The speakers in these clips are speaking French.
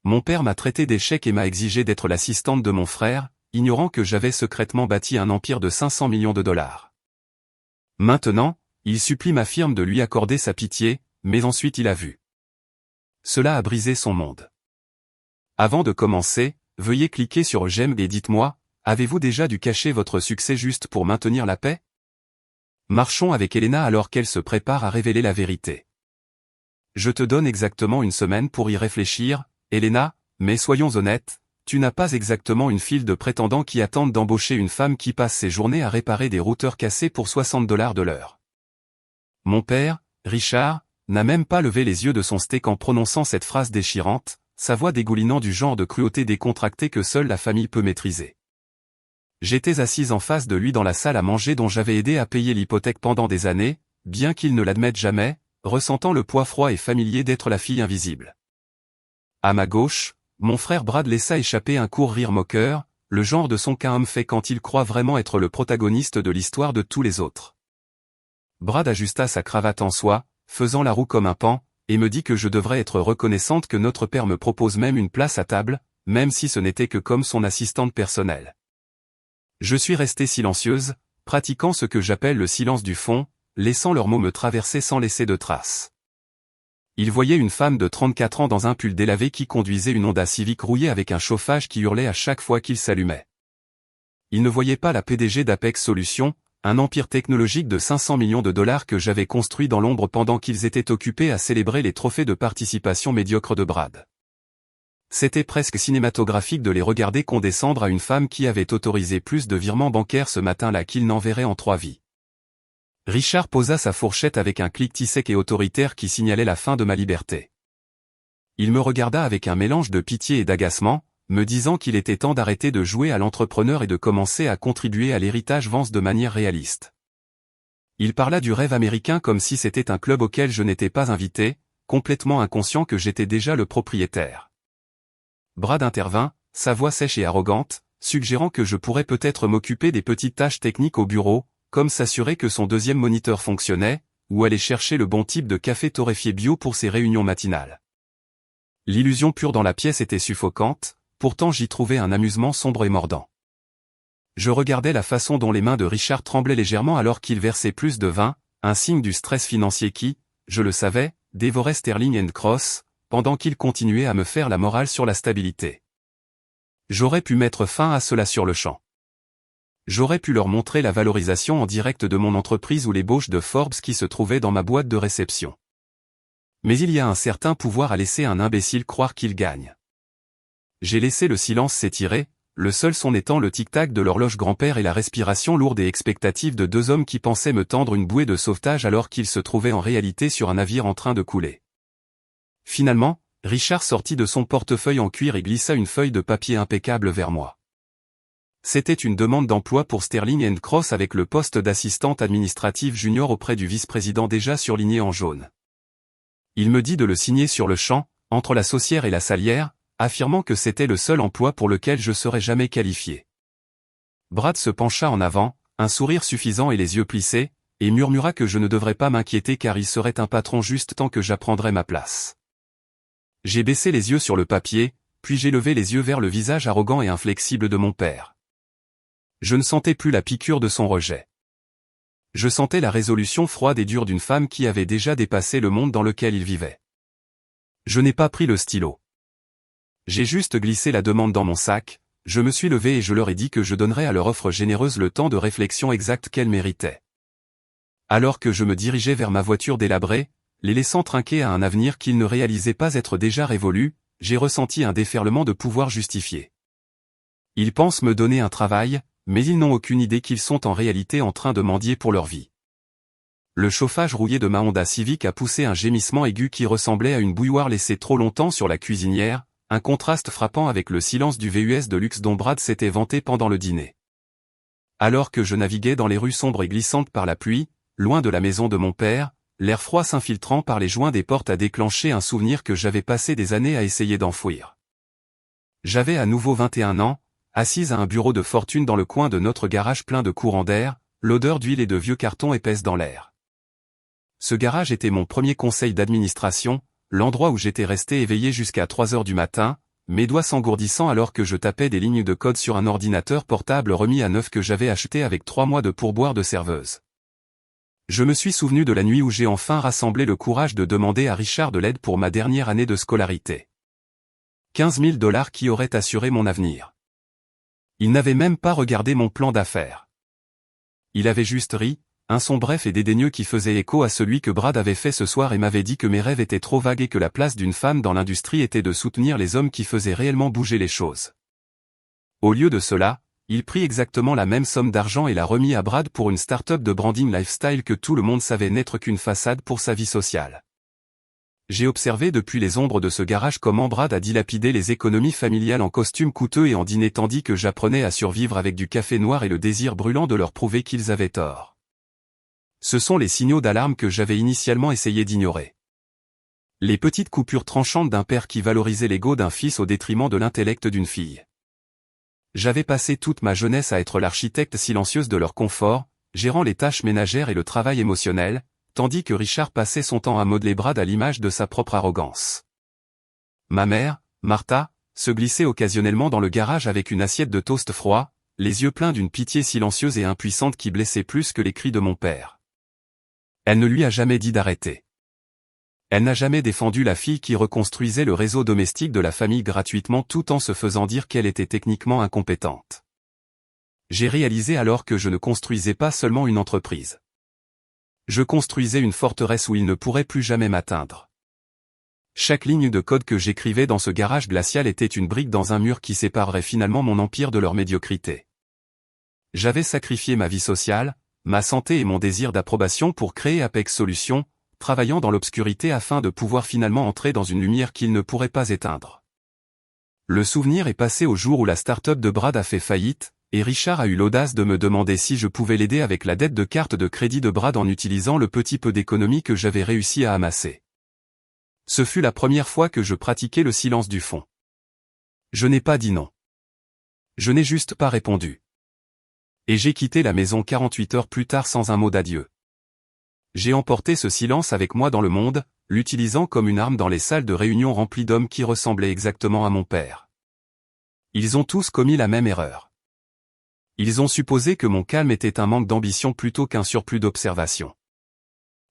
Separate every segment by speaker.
Speaker 1: Mon père m'a traité d'échec et m'a exigé d'être l'assistante de mon frère, ignorant que j'avais secrètement bâti un empire de 500 millions de dollars. Maintenant, il supplie ma firme de lui accorder sa pitié, mais ensuite il a vu. Cela a brisé son monde. Avant de commencer, veuillez cliquer sur j'aime et dites-moi, avez-vous déjà dû cacher votre succès juste pour maintenir la paix? Marchons avec Elena alors qu'elle se prépare à révéler la vérité. Je te donne exactement une semaine pour y réfléchir, Elena, mais soyons honnêtes, tu n'as pas exactement une file de prétendants qui attendent d'embaucher une femme qui passe ses journées à réparer des routeurs cassés pour 60 $ de l'heure. Mon père, Richard, n'a même pas levé les yeux de son steak en prononçant cette phrase déchirante, sa voix dégoulinant du genre de cruauté décontractée que seule la famille peut maîtriser. J'étais assise en face de lui dans la salle à manger dont j'avais aidé à payer l'hypothèque pendant des années, bien qu'il ne l'admette jamais, ressentant le poids froid et familier d'être la fille invisible. À ma gauche, mon frère Brad laissa échapper un court rire moqueur, le genre de son qu'un homme fait quand il croit vraiment être le protagoniste de l'histoire de tous les autres. Brad ajusta sa cravate en soie, faisant la roue comme un paon, et me dit que je devrais être reconnaissante que notre père me propose même une place à table, même si ce n'était que comme son assistante personnelle. Je suis restée silencieuse, pratiquant ce que j'appelle le silence du fond, laissant leurs mots me traverser sans laisser de traces. Il voyait une femme de 34 ans dans un pull délavé qui conduisait une Honda Civic rouillée avec un chauffage qui hurlait à chaque fois qu'il s'allumait. Il ne voyait pas la PDG d'Apex Solutions, un empire technologique de 500 millions de dollars que j'avais construit dans l'ombre pendant qu'ils étaient occupés à célébrer les trophées de participation médiocre de Brad. C'était presque cinématographique de les regarder condescendre à une femme qui avait autorisé plus de virements bancaires ce matin-là qu'il n'en verrait en 3 vies. Richard posa sa fourchette avec un cliquetis sec et autoritaire qui signalait la fin de ma liberté. Il me regarda avec un mélange de pitié et d'agacement, me disant qu'il était temps d'arrêter de jouer à l'entrepreneur et de commencer à contribuer à l'héritage Vance de manière réaliste. Il parla du rêve américain comme si c'était un club auquel je n'étais pas invité, complètement inconscient que j'étais déjà le propriétaire. Brad intervint, sa voix sèche et arrogante, suggérant que je pourrais peut-être m'occuper des petites tâches techniques au bureau, comme s'assurer que son deuxième moniteur fonctionnait, ou aller chercher le bon type de café torréfié bio pour ses réunions matinales. L'illusion pure dans la pièce était suffocante, pourtant j'y trouvais un amusement sombre et mordant. Je regardais la façon dont les mains de Richard tremblaient légèrement alors qu'il versait plus de vin, un signe du stress financier qui, je le savais, dévorait Sterling & Cross, pendant qu'il continuait à me faire la morale sur la stabilité. J'aurais pu mettre fin à cela sur le champ. J'aurais pu leur montrer la valorisation en direct de mon entreprise ou l'ébauche de Forbes qui se trouvait dans ma boîte de réception. Mais il y a un certain pouvoir à laisser un imbécile croire qu'il gagne. J'ai laissé le silence s'étirer, le seul son étant le tic-tac de l'horloge grand-père et la respiration lourde et expectative de 2 hommes qui pensaient me tendre une bouée de sauvetage alors qu'ils se trouvaient en réalité sur un navire en train de couler. Finalement, Richard sortit de son portefeuille en cuir et glissa une feuille de papier impeccable vers moi. C'était une demande d'emploi pour Sterling & Cross avec le poste d'assistante administrative junior auprès du vice-président déjà surligné en jaune. Il me dit de le signer sur le champ, entre la saucière et la salière, affirmant que c'était le seul emploi pour lequel je serais jamais qualifié. Brad se pencha en avant, un sourire suffisant et les yeux plissés, et murmura que je ne devrais pas m'inquiéter car il serait un patron juste tant que j'apprendrais ma place. J'ai baissé les yeux sur le papier, puis j'ai levé les yeux vers le visage arrogant et inflexible de mon père. Je ne sentais plus la piqûre de son rejet. Je sentais la résolution froide et dure d'une femme qui avait déjà dépassé le monde dans lequel il vivait. Je n'ai pas pris le stylo. J'ai juste glissé la demande dans mon sac, je me suis levé et je leur ai dit que je donnerais à leur offre généreuse le temps de réflexion exact qu'elle méritait. Alors que je me dirigeais vers ma voiture délabrée, les laissant trinquer à un avenir qu'ils ne réalisaient pas être déjà révolu, j'ai ressenti un déferlement de pouvoir justifié. Ils pensent me donner un travail, mais ils n'ont aucune idée qu'ils sont en réalité en train de mendier pour leur vie. Le chauffage rouillé de ma Honda Civic a poussé un gémissement aigu qui ressemblait à une bouilloire laissée trop longtemps sur la cuisinière, un contraste frappant avec le silence du VUS de luxe dont Brad s'était vanté pendant le dîner. Alors que je naviguais dans les rues sombres et glissantes par la pluie, loin de la maison de mon père, l'air froid s'infiltrant par les joints des portes a déclenché un souvenir que j'avais passé des années à essayer d'enfouir. J'avais à nouveau 21 ans, assise à un bureau de fortune dans le coin de notre garage plein de courants d'air, l'odeur d'huile et de vieux cartons épaisse dans l'air. Ce garage était mon premier conseil d'administration, l'endroit où j'étais resté éveillé jusqu'à 3 heures du matin, mes doigts s'engourdissant alors que je tapais des lignes de code sur un ordinateur portable remis à neuf que j'avais acheté avec 3 mois de pourboire de serveuse. Je me suis souvenu de la nuit où j'ai enfin rassemblé le courage de demander à Richard de l'aide pour ma dernière année de scolarité. 15 000 $ qui auraient assuré mon avenir. Il n'avait même pas regardé mon plan d'affaires. Il avait juste ri, un son bref et dédaigneux qui faisait écho à celui que Brad avait fait ce soir et m'avait dit que mes rêves étaient trop vagues et que la place d'une femme dans l'industrie était de soutenir les hommes qui faisaient réellement bouger les choses. Au lieu de cela, il prit exactement la même somme d'argent et l'a remis à Brad pour une start-up de branding lifestyle que tout le monde savait n'être qu'une façade pour sa vie sociale. J'ai observé depuis les ombres de ce garage comment Brad a dilapidé les économies familiales en costumes coûteux et en dîners tandis que j'apprenais à survivre avec du café noir et le désir brûlant de leur prouver qu'ils avaient tort. Ce sont les signaux d'alarme que j'avais initialement essayé d'ignorer. Les petites coupures tranchantes d'un père qui valorisait l'ego d'un fils au détriment de l'intellect d'une fille. J'avais passé toute ma jeunesse à être l'architecte silencieuse de leur confort, gérant les tâches ménagères et le travail émotionnel, tandis que Richard passait son temps à modeler Brad à l'image de sa propre arrogance. Ma mère, Martha, se glissait occasionnellement dans le garage avec une assiette de toast froid, les yeux pleins d'une pitié silencieuse et impuissante qui blessait plus que les cris de mon père. Elle ne lui a jamais dit d'arrêter. Elle n'a jamais défendu la fille qui reconstruisait le réseau domestique de la famille gratuitement tout en se faisant dire qu'elle était techniquement incompétente. J'ai réalisé alors que je ne construisais pas seulement une entreprise. Je construisais une forteresse où il ne pourrait plus jamais m'atteindre. Chaque ligne de code que j'écrivais dans ce garage glacial était une brique dans un mur qui séparerait finalement mon empire de leur médiocrité. J'avais sacrifié ma vie sociale, ma santé et mon désir d'approbation pour créer Apex Solutions, travaillant dans l'obscurité afin de pouvoir finalement entrer dans une lumière qu'ils ne pourraient pas éteindre. Le souvenir est passé au jour où la start-up de Brad a fait faillite, et Richard a eu l'audace de me demander si je pouvais l'aider avec la dette de carte de crédit de Brad en utilisant le petit peu d'économie que j'avais réussi à amasser. Ce fut la première fois que je pratiquais le silence du fond. Je n'ai pas dit non. Je n'ai juste pas répondu. Et j'ai quitté la maison 48 heures plus tard sans un mot d'adieu. J'ai emporté ce silence avec moi dans le monde, l'utilisant comme une arme dans les salles de réunion remplies d'hommes qui ressemblaient exactement à mon père. Ils ont tous commis la même erreur. Ils ont supposé que mon calme était un manque d'ambition plutôt qu'un surplus d'observation.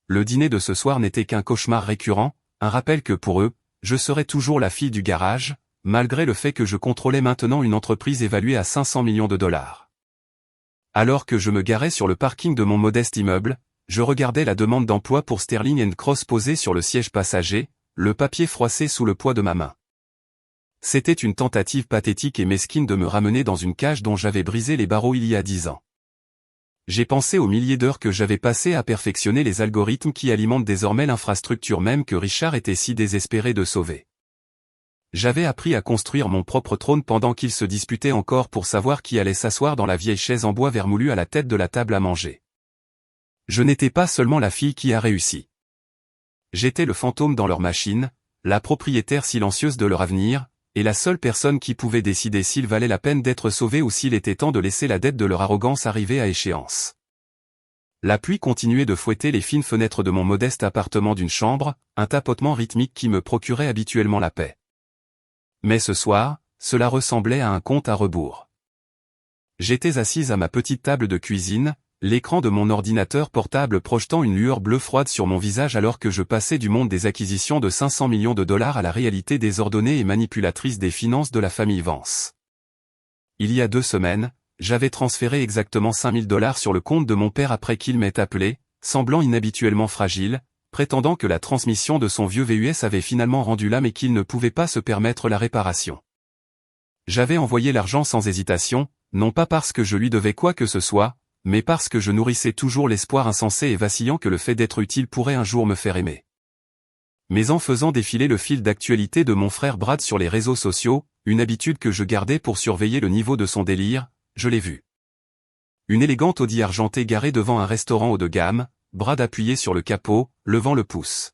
Speaker 1: Le dîner de ce soir n'était qu'un cauchemar récurrent, un rappel que pour eux, je serais toujours la fille du garage, malgré le fait que je contrôlais maintenant une entreprise évaluée à 500 millions de $. Alors que je me garais sur le parking de mon modeste immeuble, je regardais la demande d'emploi pour Sterling & Cross posée sur le siège passager, le papier froissé sous le poids de ma main. C'était une tentative pathétique et mesquine de me ramener dans une cage dont j'avais brisé les barreaux il y a 10 ans. J'ai pensé aux milliers d'heures que j'avais passées à perfectionner les algorithmes qui alimentent désormais l'infrastructure même que Richard était si désespéré de sauver. J'avais appris à construire mon propre trône pendant qu'il se disputait encore pour savoir qui allait s'asseoir dans la vieille chaise en bois vermoulu à la tête de la table à manger. Je n'étais pas seulement la fille qui a réussi. J'étais le fantôme dans leur machine, la propriétaire silencieuse de leur avenir, et la seule personne qui pouvait décider s'il valait la peine d'être sauvé ou s'il était temps de laisser la dette de leur arrogance arriver à échéance. La pluie continuait de fouetter les fines fenêtres de mon modeste appartement d'une chambre, un tapotement rythmique qui me procurait habituellement la paix. Mais ce soir, cela ressemblait à un compte à rebours. J'étais assise à ma petite table de cuisine, l'écran de mon ordinateur portable projetant une lueur bleue froide sur mon visage alors que je passais du monde des acquisitions de 500 millions de $ à la réalité désordonnée et manipulatrice des finances de la famille Vance. Il y a 2 semaines, j'avais transféré exactement 5 000 $ sur le compte de mon père après qu'il m'ait appelé, semblant inhabituellement fragile, prétendant que la transmission de son vieux VUS avait finalement rendu l'âme et qu'il ne pouvait pas se permettre la réparation. J'avais envoyé l'argent sans hésitation, non pas parce que je lui devais quoi que ce soit, mais parce que je nourrissais toujours l'espoir insensé et vacillant que le fait d'être utile pourrait un jour me faire aimer. Mais en faisant défiler le fil d'actualité de mon frère Brad sur les réseaux sociaux, une habitude que je gardais pour surveiller le niveau de son délire, je l'ai vu. Une élégante Audi argentée garée devant un restaurant haut de gamme, Brad appuyé sur le capot, levant le pouce.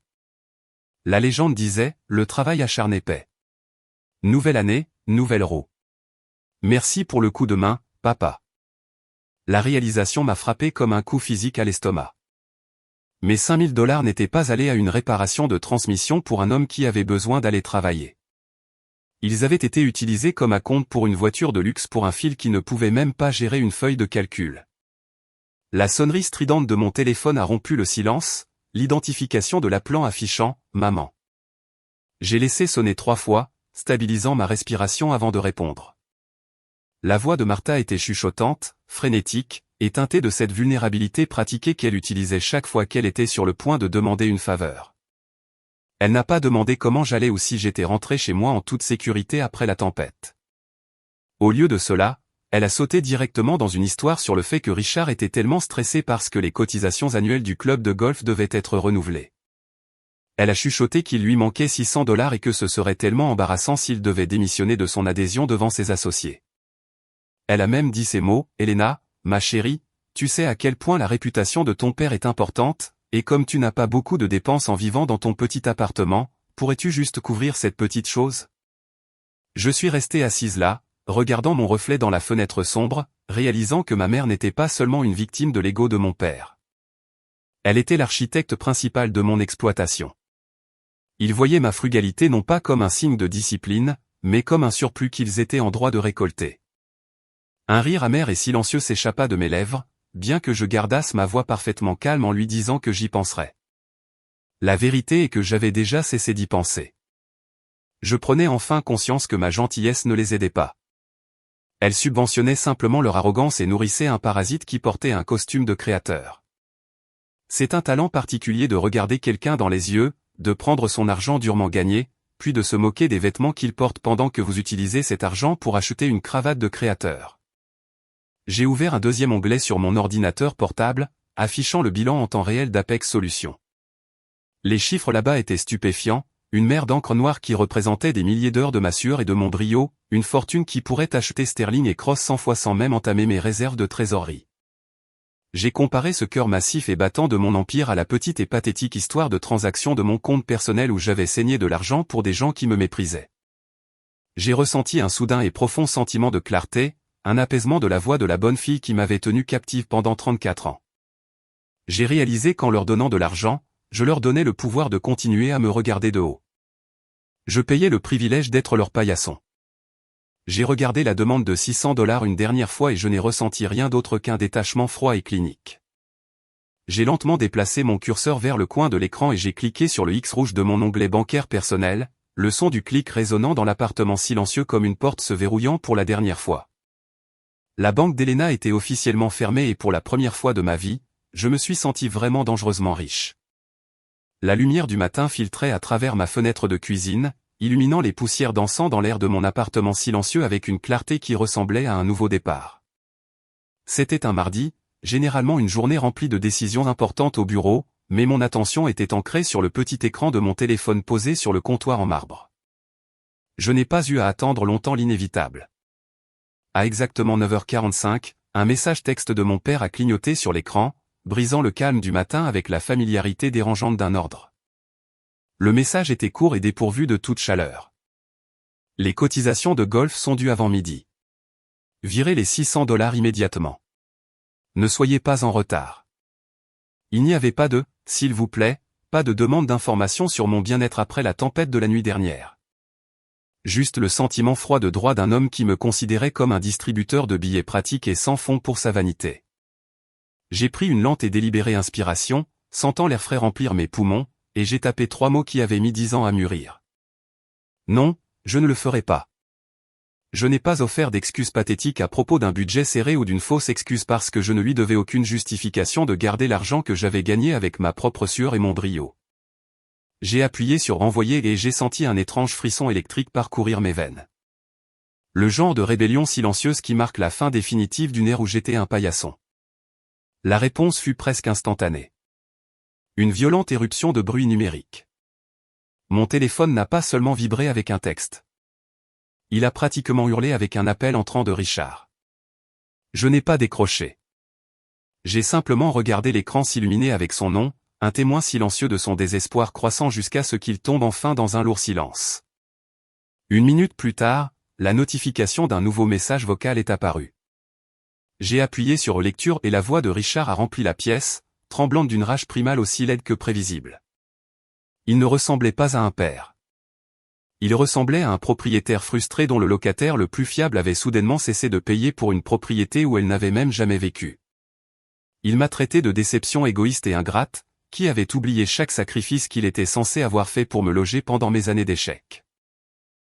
Speaker 1: La légende disait, le travail acharné paie. Nouvelle année, nouvelle roue. Merci pour le coup de main, papa. La réalisation m'a frappé comme un coup physique à l'estomac. Mes 5 000 $ n'étaient pas allés à une réparation de transmission pour un homme qui avait besoin d'aller travailler. Ils avaient été utilisés comme acompte pour une voiture de luxe pour un fil qui ne pouvait même pas gérer une feuille de calcul. La sonnerie stridente de mon téléphone a rompu le silence, l'identification de l'appelant affichant « Maman ». J'ai laissé sonner 3 fois, stabilisant ma respiration avant de répondre. La voix de Martha était chuchotante, frénétique, et teintée de cette vulnérabilité pratiquée qu'elle utilisait chaque fois qu'elle était sur le point de demander une faveur. Elle n'a pas demandé comment j'allais ou si j'étais rentré chez moi en toute sécurité après la tempête. Au lieu de cela, elle a sauté directement dans une histoire sur le fait que Richard était tellement stressé parce que les cotisations annuelles du club de golf devaient être renouvelées. Elle a chuchoté qu'il lui manquait $600 et que ce serait tellement embarrassant s'il devait démissionner de son adhésion devant ses associés. Elle a même dit ces mots, « Elena, ma chérie, tu sais à quel point la réputation de ton père est importante, et comme tu n'as pas beaucoup de dépenses en vivant dans ton petit appartement, pourrais-tu juste couvrir cette petite chose ?» Je suis resté assise là, regardant mon reflet dans la fenêtre sombre, réalisant que ma mère n'était pas seulement une victime de l'ego de mon père. Elle était l'architecte principal de mon exploitation. Il voyait ma frugalité non pas comme un signe de discipline, mais comme un surplus qu'ils étaient en droit de récolter. Un rire amer et silencieux s'échappa de mes lèvres, bien que je gardasse ma voix parfaitement calme en lui disant que j'y penserais. La vérité est que j'avais déjà cessé d'y penser. Je prenais enfin conscience que ma gentillesse ne les aidait pas. Elle subventionnait simplement leur arrogance et nourrissait un parasite qui portait un costume de créateur. C'est un talent particulier de regarder quelqu'un dans les yeux, de prendre son argent durement gagné, puis de se moquer des vêtements qu'il porte pendant que vous utilisez cet argent pour acheter une cravate de créateur. J'ai ouvert un deuxième onglet sur mon ordinateur portable, affichant le bilan en temps réel d'Apex Solutions. Les chiffres là-bas étaient stupéfiants, une mer d'encre noire qui représentait des milliers d'heures de ma sueur et de mon brio, une fortune qui pourrait acheter sterling et cross 100 fois sans même entamer mes réserves de trésorerie. J'ai comparé ce cœur massif et battant de mon empire à la petite et pathétique histoire de transaction de mon compte personnel où j'avais saigné de l'argent pour des gens qui me méprisaient. J'ai ressenti un soudain et profond sentiment de clarté, un apaisement de la voix de la bonne fille qui m'avait tenu captive pendant 34 ans. J'ai réalisé qu'en leur donnant de l'argent, je leur donnais le pouvoir de continuer à me regarder de haut. Je payais le privilège d'être leur paillasson. J'ai regardé la demande de $600 une dernière fois et je n'ai ressenti rien d'autre qu'un détachement froid et clinique. J'ai lentement déplacé mon curseur vers le coin de l'écran et j'ai cliqué sur le X rouge de mon onglet bancaire personnel, le son du clic résonnant dans l'appartement silencieux comme une porte se verrouillant pour la dernière fois. La banque d'Elena était officiellement fermée et pour la première fois de ma vie, je me suis senti vraiment dangereusement riche. La lumière du matin filtrait à travers ma fenêtre de cuisine, illuminant les poussières d'encens dans l'air de mon appartement silencieux avec une clarté qui ressemblait à un nouveau départ. C'était un mardi, généralement une journée remplie de décisions importantes au bureau, mais mon attention était ancrée sur le petit écran de mon téléphone posé sur le comptoir en marbre. Je n'ai pas eu à attendre longtemps l'inévitable. À exactement 9h45, un message texte de mon père a clignoté sur l'écran, brisant le calme du matin avec la familiarité dérangeante d'un ordre. Le message était court et dépourvu de toute chaleur. Les cotisations de golf sont dues avant midi. Virez les $600 immédiatement. Ne soyez pas en retard. Il n'y avait pas de « s'il vous plaît », pas de demande d'information sur mon bien-être après la tempête de la nuit dernière. Juste le sentiment froid de droit d'un homme qui me considérait comme un distributeur de billets pratiques et sans fond pour sa vanité. J'ai pris une lente et délibérée inspiration, sentant l'air frais remplir mes poumons, et j'ai tapé 3 mots qui avaient mis 10 ans à mûrir. Non, je ne le ferai pas. Je n'ai pas offert d'excuses pathétiques à propos d'un budget serré ou d'une fausse excuse parce que je ne lui devais aucune justification de garder l'argent que j'avais gagné avec ma propre sueur et mon brio. J'ai appuyé sur renvoyer et j'ai senti un étrange frisson électrique parcourir mes veines. Le genre de rébellion silencieuse qui marque la fin définitive d'une ère où j'étais un paillasson. La réponse fut presque instantanée. Une violente éruption de bruit numérique. Mon téléphone n'a pas seulement vibré avec un texte. Il a pratiquement hurlé avec un appel entrant de Richard. Je n'ai pas décroché. J'ai simplement regardé l'écran s'illuminer avec son nom, un témoin silencieux de son désespoir croissant jusqu'à ce qu'il tombe enfin dans un lourd silence. 1 minute plus tard, la notification d'un nouveau message vocal est apparue. J'ai appuyé sur lecture et la voix de Richard a rempli la pièce, tremblante d'une rage primale aussi laide que prévisible. Il ne ressemblait pas à un père. Il ressemblait à un propriétaire frustré dont le locataire le plus fiable avait soudainement cessé de payer pour une propriété où elle n'avait même jamais vécu. Il m'a traité de déception égoïste et ingrate, qui avait oublié chaque sacrifice qu'il était censé avoir fait pour me loger pendant mes années d'échec.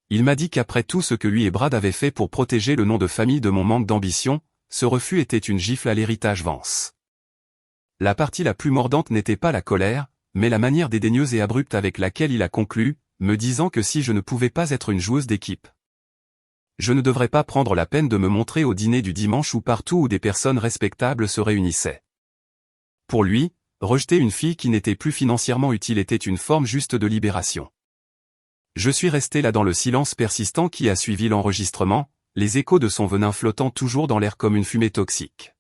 Speaker 1: Il m'a dit qu'après tout ce que lui et Brad avaient fait pour protéger le nom de famille de mon manque d'ambition, ce refus était une gifle à l'héritage Vance. La partie la plus mordante n'était pas la colère, mais la manière dédaigneuse et abrupte avec laquelle il a conclu, me disant que si je ne pouvais pas être une joueuse d'équipe, je ne devrais pas prendre la peine de me montrer au dîner du dimanche ou partout où des personnes respectables se réunissaient. Pour lui, rejeter une fille qui n'était plus financièrement utile était une forme juste de libération. Je suis resté là dans le silence persistant qui a suivi l'enregistrement, les échos de son venin flottant toujours dans l'air comme une fumée toxique.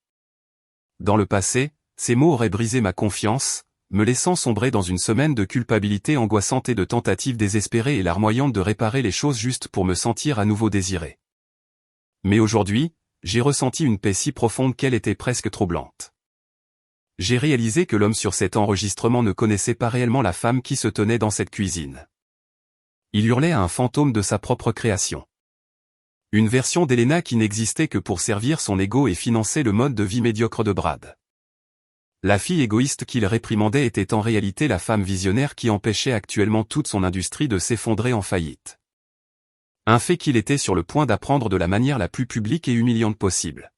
Speaker 1: Dans le passé, ces mots auraient brisé ma confiance, me laissant sombrer dans une semaine de culpabilité angoissante et de tentatives désespérées et larmoyantes de réparer les choses juste pour me sentir à nouveau désiré. Mais aujourd'hui, j'ai ressenti une paix si profonde qu'elle était presque troublante. J'ai réalisé que l'homme sur cet enregistrement ne connaissait pas réellement la femme qui se tenait dans cette cuisine. Il hurlait à un fantôme de sa propre création. Une version d'Elena qui n'existait que pour servir son ego et financer le mode de vie médiocre de Brad. La fille égoïste qu'il réprimandait était en réalité la femme visionnaire qui empêchait actuellement toute son industrie de s'effondrer en faillite. Un fait qu'il était sur le point d'apprendre de la manière la plus publique et humiliante possible.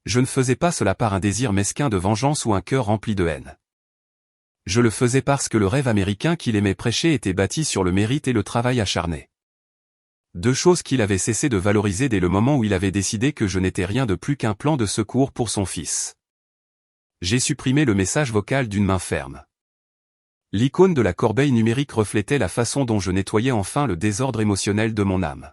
Speaker 1: Je ne faisais pas cela par un désir mesquin de vengeance ou un cœur rempli de haine. Je le faisais parce que le rêve américain qu'il aimait prêcher était bâti sur le mérite et le travail acharné. Deux choses qu'il avait cessé de valoriser dès le moment où il avait décidé que je n'étais rien de plus qu'un plan de secours pour son fils. J'ai supprimé le message vocal d'une main ferme. L'icône de la corbeille numérique reflétait la façon dont je nettoyais enfin le désordre émotionnel de mon âme.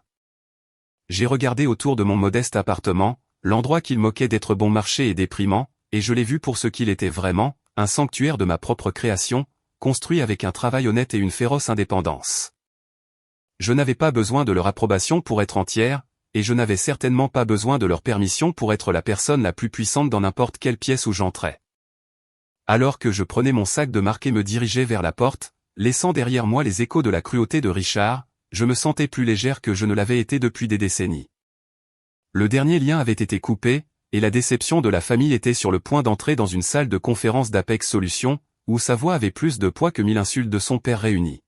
Speaker 1: J'ai regardé autour de mon modeste appartement, l'endroit qu'il moquait d'être bon marché et déprimant, et je l'ai vu pour ce qu'il était vraiment, un sanctuaire de ma propre création, construit avec un travail honnête et une féroce indépendance. Je n'avais pas besoin de leur approbation pour être entière, et je n'avais certainement pas besoin de leur permission pour être la personne la plus puissante dans n'importe quelle pièce où j'entrais. Alors que je prenais mon sac de marque et me dirigeais vers la porte, laissant derrière moi les échos de la cruauté de Richard, je me sentais plus légère que je ne l'avais été depuis des décennies. Le dernier lien avait été coupé, et la déception de la famille était sur le point d'entrer dans une salle de conférence d'Apex Solutions, où sa voix avait plus de poids que 1000 insultes de son père réunies.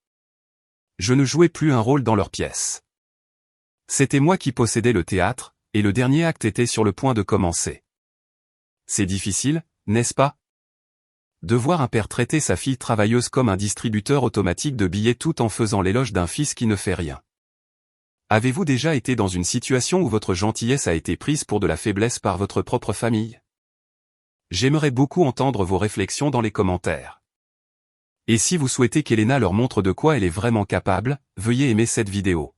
Speaker 1: Je ne jouais plus un rôle dans leur pièce. C'était moi qui possédais le théâtre, et le dernier acte était sur le point de commencer. C'est difficile, n'est-ce pas? De voir un père traiter sa fille travailleuse comme un distributeur automatique de billets tout en faisant l'éloge d'un fils qui ne fait rien. Avez-vous déjà été dans une situation où votre gentillesse a été prise pour de la faiblesse par votre propre famille? J'aimerais beaucoup entendre vos réflexions dans les commentaires. Et si vous souhaitez qu'Elena leur montre de quoi elle est vraiment capable, veuillez aimer cette vidéo.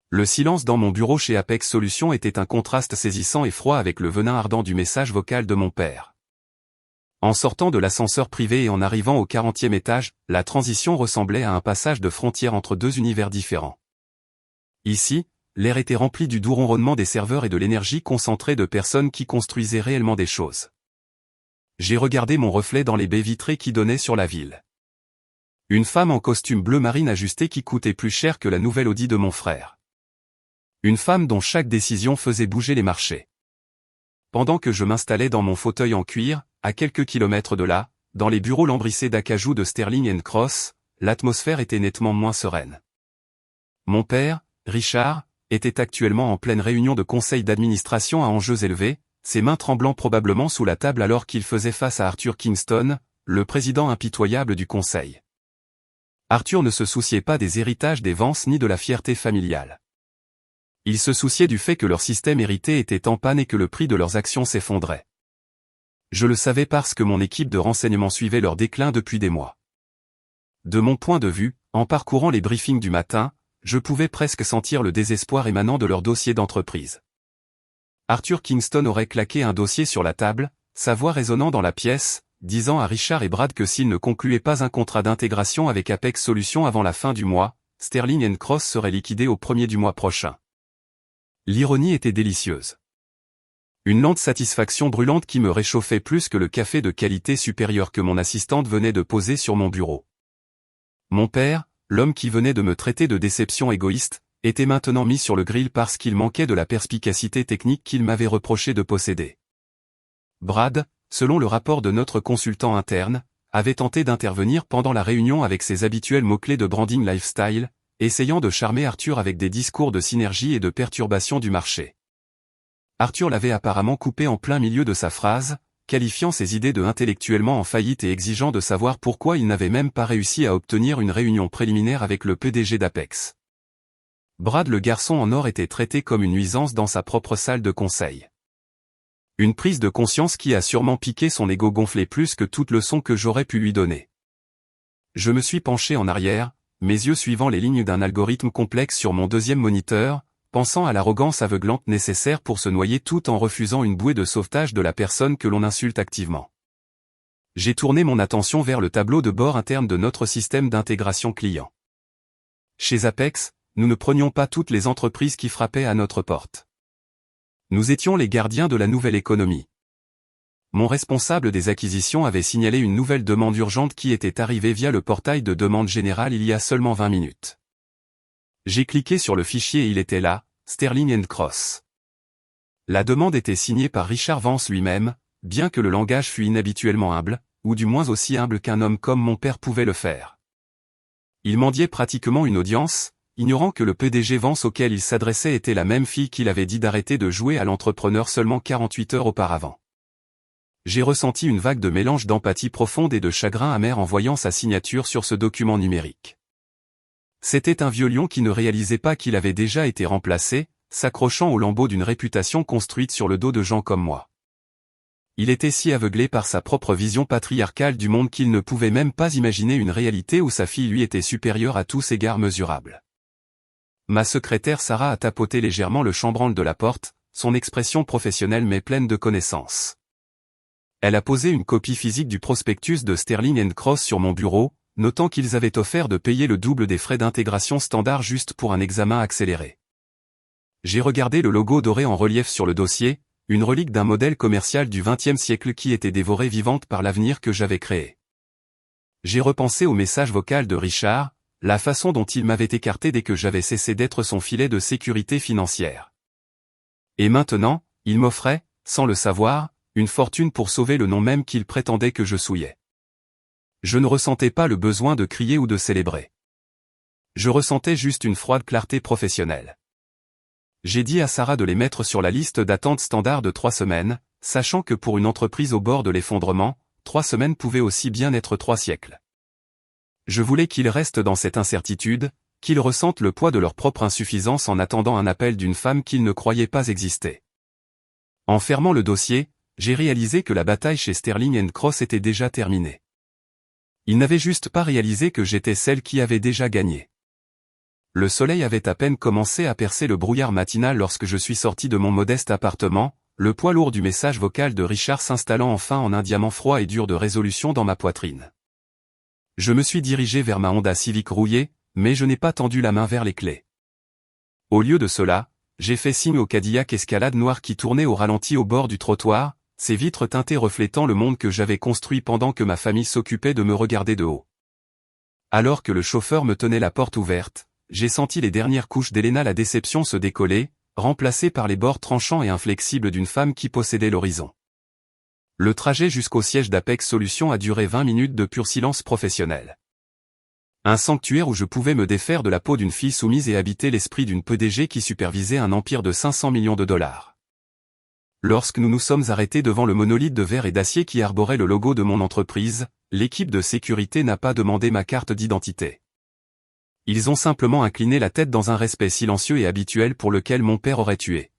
Speaker 1: Le silence dans mon bureau chez Apex Solutions était un contraste saisissant et froid avec le venin ardent du message vocal de mon père. En sortant de l'ascenseur privé et en arrivant au 40e étage, la transition ressemblait à un passage de frontière entre deux univers différents. Ici, l'air était rempli du doux ronronnement des serveurs et de l'énergie concentrée de personnes qui construisaient réellement des choses. J'ai regardé mon reflet dans les baies vitrées qui donnaient sur la ville. Une femme en costume bleu marine ajusté qui coûtait plus cher que la nouvelle Audi de mon frère. Une femme dont chaque décision faisait bouger les marchés. Pendant que je m'installais dans mon fauteuil en cuir, à quelques kilomètres de là, dans les bureaux lambrissés d'acajou de Sterling & Cross, l'atmosphère était nettement moins sereine. Mon père, Richard, était actuellement en pleine réunion de conseil d'administration à enjeux élevés, ses mains tremblant probablement sous la table alors qu'il faisait face à Arthur Kingston, le président impitoyable du conseil. Arthur ne se souciait pas des héritages des Vance ni de la fierté familiale. Il se souciait du fait que leur système hérité était en panne et que le prix de leurs actions s'effondrait. Je le savais parce que mon équipe de renseignement suivait leur déclin depuis des mois. De mon point de vue, en parcourant les briefings du matin, je pouvais presque sentir le désespoir émanant de leur dossier d'entreprise. Arthur Kingston aurait claqué un dossier sur la table, sa voix résonnant dans la pièce, disant à Richard et Brad que s'ils ne concluaient pas un contrat d'intégration avec Apex Solutions avant la fin du mois, Sterling & Cross serait liquidé au 1er du mois prochain. L'ironie était délicieuse. Une lente satisfaction brûlante qui me réchauffait plus que le café de qualité supérieure que mon assistante venait de poser sur mon bureau. Mon père, l'homme qui venait de me traiter de déception égoïste, était maintenant mis sur le grill parce qu'il manquait de la perspicacité technique qu'il m'avait reproché de posséder. Brad, selon le rapport de notre consultant interne, avait tenté d'intervenir pendant la réunion avec ses habituels mots-clés de branding lifestyle, essayant de charmer Arthur avec des discours de synergie et de perturbation du marché. Arthur l'avait apparemment coupé en plein milieu de sa phrase, qualifiant ses idées de intellectuellement en faillite et exigeant de savoir pourquoi il n'avait même pas réussi à obtenir une réunion préliminaire avec le PDG d'Apex. Brad le garçon en or était traité comme une nuisance dans sa propre salle de conseil. Une prise de conscience qui a sûrement piqué son ego gonflé plus que toute leçon que j'aurais pu lui donner. Je me suis penché en arrière, mes yeux suivant les lignes d'un algorithme complexe sur mon deuxième moniteur, pensant à l'arrogance aveuglante nécessaire pour se noyer tout en refusant une bouée de sauvetage de la personne que l'on insulte activement. J'ai tourné mon attention vers le tableau de bord interne de notre système d'intégration client. Chez Apex, nous ne prenions pas toutes les entreprises qui frappaient à notre porte. Nous étions les gardiens de la nouvelle économie. Mon responsable des acquisitions avait signalé une nouvelle demande urgente qui était arrivée via le portail de demande générale il y a seulement 20 minutes. J'ai cliqué sur le fichier et il était là, Sterling & Cross. La demande était signée par Richard Vance lui-même, bien que le langage fût inhabituellement humble, ou du moins aussi humble qu'un homme comme mon père pouvait le faire. Il mendiait pratiquement une audience, ignorant que le PDG Vance auquel il s'adressait était la même fille qu'il avait dit d'arrêter de jouer à l'entrepreneur seulement 48 heures auparavant. J'ai ressenti une vague de mélange d'empathie profonde et de chagrin amer en voyant sa signature sur ce document numérique. C'était un vieux lion qui ne réalisait pas qu'il avait déjà été remplacé, s'accrochant au lambeau d'une réputation construite sur le dos de gens comme moi. Il était si aveuglé par sa propre vision patriarcale du monde qu'il ne pouvait même pas imaginer une réalité où sa fille lui était supérieure à tous égards mesurables. Ma secrétaire Sarah a tapoté légèrement le chambranle de la porte, son expression professionnelle mais pleine de connaissance. Elle a posé une copie physique du prospectus de Sterling & Cross sur mon bureau, notant qu'ils avaient offert de payer le double des frais d'intégration standard juste pour un examen accéléré. J'ai regardé le logo doré en relief sur le dossier, une relique d'un modèle commercial du XXe siècle qui était dévorée vivante par l'avenir que j'avais créé. J'ai repensé au message vocal de Richard, la façon dont il m'avait écarté dès que j'avais cessé d'être son filet de sécurité financière. Et maintenant, il m'offrait, sans le savoir, une fortune pour sauver le nom même qu'il prétendait que je souillais. Je ne ressentais pas le besoin de crier ou de célébrer. Je ressentais juste une froide clarté professionnelle. J'ai dit à Sarah de les mettre sur la liste d'attente standard de 3 semaines, sachant que pour une entreprise au bord de l'effondrement, 3 semaines pouvaient aussi bien être 3 siècles. Je voulais qu'ils restent dans cette incertitude, qu'ils ressentent le poids de leur propre insuffisance en attendant un appel d'une femme qu'ils ne croyaient pas exister. En fermant le dossier, j'ai réalisé que la bataille chez Sterling & Cross était déjà terminée. Ils n'avaient juste pas réalisé que j'étais celle qui avait déjà gagné. Le soleil avait à peine commencé à percer le brouillard matinal lorsque je suis sorti de mon modeste appartement, le poids lourd du message vocal de Richard s'installant enfin en un diamant froid et dur de résolution dans ma poitrine. Je me suis dirigé vers ma Honda Civic rouillée, mais je n'ai pas tendu la main vers les clés. Au lieu de cela, j'ai fait signe au Cadillac Escalade noir qui tournait au ralenti au bord du trottoir, ses vitres teintées reflétant le monde que j'avais construit pendant que ma famille s'occupait de me regarder de haut. Alors que le chauffeur me tenait la porte ouverte, j'ai senti les dernières couches d'Elena la déception se décoller, remplacées par les bords tranchants et inflexibles d'une femme qui possédait l'horizon. Le trajet jusqu'au siège d'Apex Solutions a duré 20 minutes de pur silence professionnel. Un sanctuaire où je pouvais me défaire de la peau d'une fille soumise et habiter l'esprit d'une PDG qui supervisait un empire de 500 millions de dollars. Lorsque nous nous sommes arrêtés devant le monolithe de verre et d'acier qui arborait le logo de mon entreprise, l'équipe de sécurité n'a pas demandé ma carte d'identité. Ils ont simplement incliné la tête dans un respect silencieux et habituel pour lequel mon père aurait tué.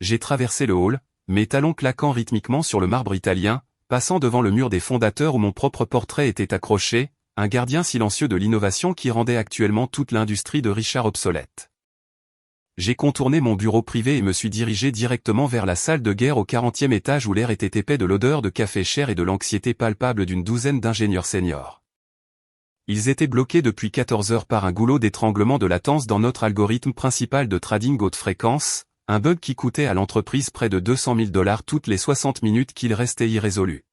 Speaker 1: J'ai traversé le hall, mes talons claquant rythmiquement sur le marbre italien, passant devant le mur des fondateurs où mon propre portrait était accroché, un gardien silencieux de l'innovation qui rendait actuellement toute l'industrie de Richard obsolète. J'ai contourné mon bureau privé et me suis dirigé directement vers la salle de guerre au 40e étage où l'air était épais de l'odeur de café cher et de l'anxiété palpable d'une douzaine d'ingénieurs seniors. Ils étaient bloqués depuis 14 heures par un goulot d'étranglement de latence dans notre algorithme principal de trading haute fréquence, un bug qui coûtait à l'entreprise près de 200 000 $ toutes les 60 minutes qu'il restait irrésolu.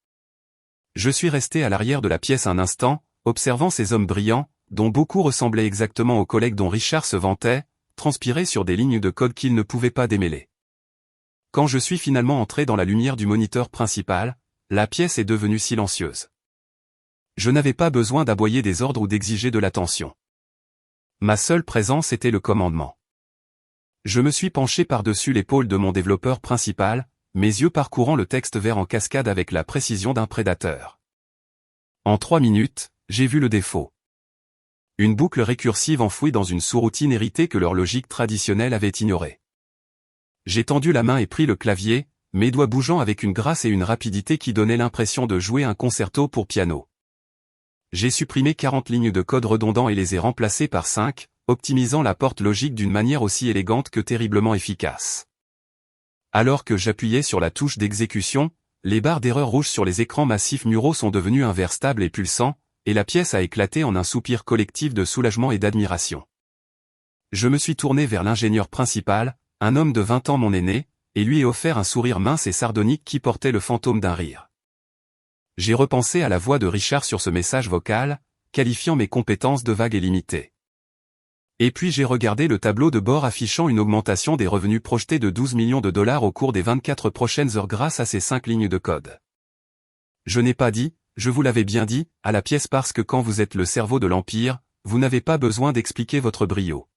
Speaker 1: Je suis resté à l'arrière de la pièce un instant, observant ces hommes brillants, dont beaucoup ressemblaient exactement aux collègues dont Richard se vantait, transpiraient sur des lignes de code qu'il ne pouvait pas démêler. Quand je suis finalement entré dans la lumière du moniteur principal, la pièce est devenue silencieuse. Je n'avais pas besoin d'aboyer des ordres ou d'exiger de l'attention. Ma seule présence était le commandement. Je me suis penché par-dessus l'épaule de mon développeur principal, mes yeux parcourant le texte vert en cascade avec la précision d'un prédateur. En 3 minutes, j'ai vu le défaut. Une boucle récursive enfouie dans une sous-routine héritée que leur logique traditionnelle avait ignorée. J'ai tendu la main et pris le clavier, mes doigts bougeant avec une grâce et une rapidité qui donnaient l'impression de jouer un concerto pour piano. J'ai supprimé 40 lignes de code redondants et les ai remplacées par 5, optimisant la porte logique d'une manière aussi élégante que terriblement efficace. Alors que j'appuyais sur la touche d'exécution, les barres d'erreur rouges sur les écrans massifs muraux sont devenues un verre stable et pulsant, et la pièce a éclaté en un soupir collectif de soulagement et d'admiration. Je me suis tourné vers l'ingénieur principal, un homme de 20 ans mon aîné, et lui ai offert un sourire mince et sardonique qui portait le fantôme d'un rire. J'ai repensé à la voix de Richard sur ce message vocal, qualifiant mes compétences de vagues et limitées. Et puis j'ai regardé le tableau de bord affichant une augmentation des revenus projetés de 12 millions de dollars au cours des 24 prochaines heures grâce à ces 5 lignes de code. Je n'ai pas dit, je vous l'avais bien dit, à la pièce parce que quand vous êtes le cerveau de l'Empire, vous n'avez pas besoin d'expliquer votre brio.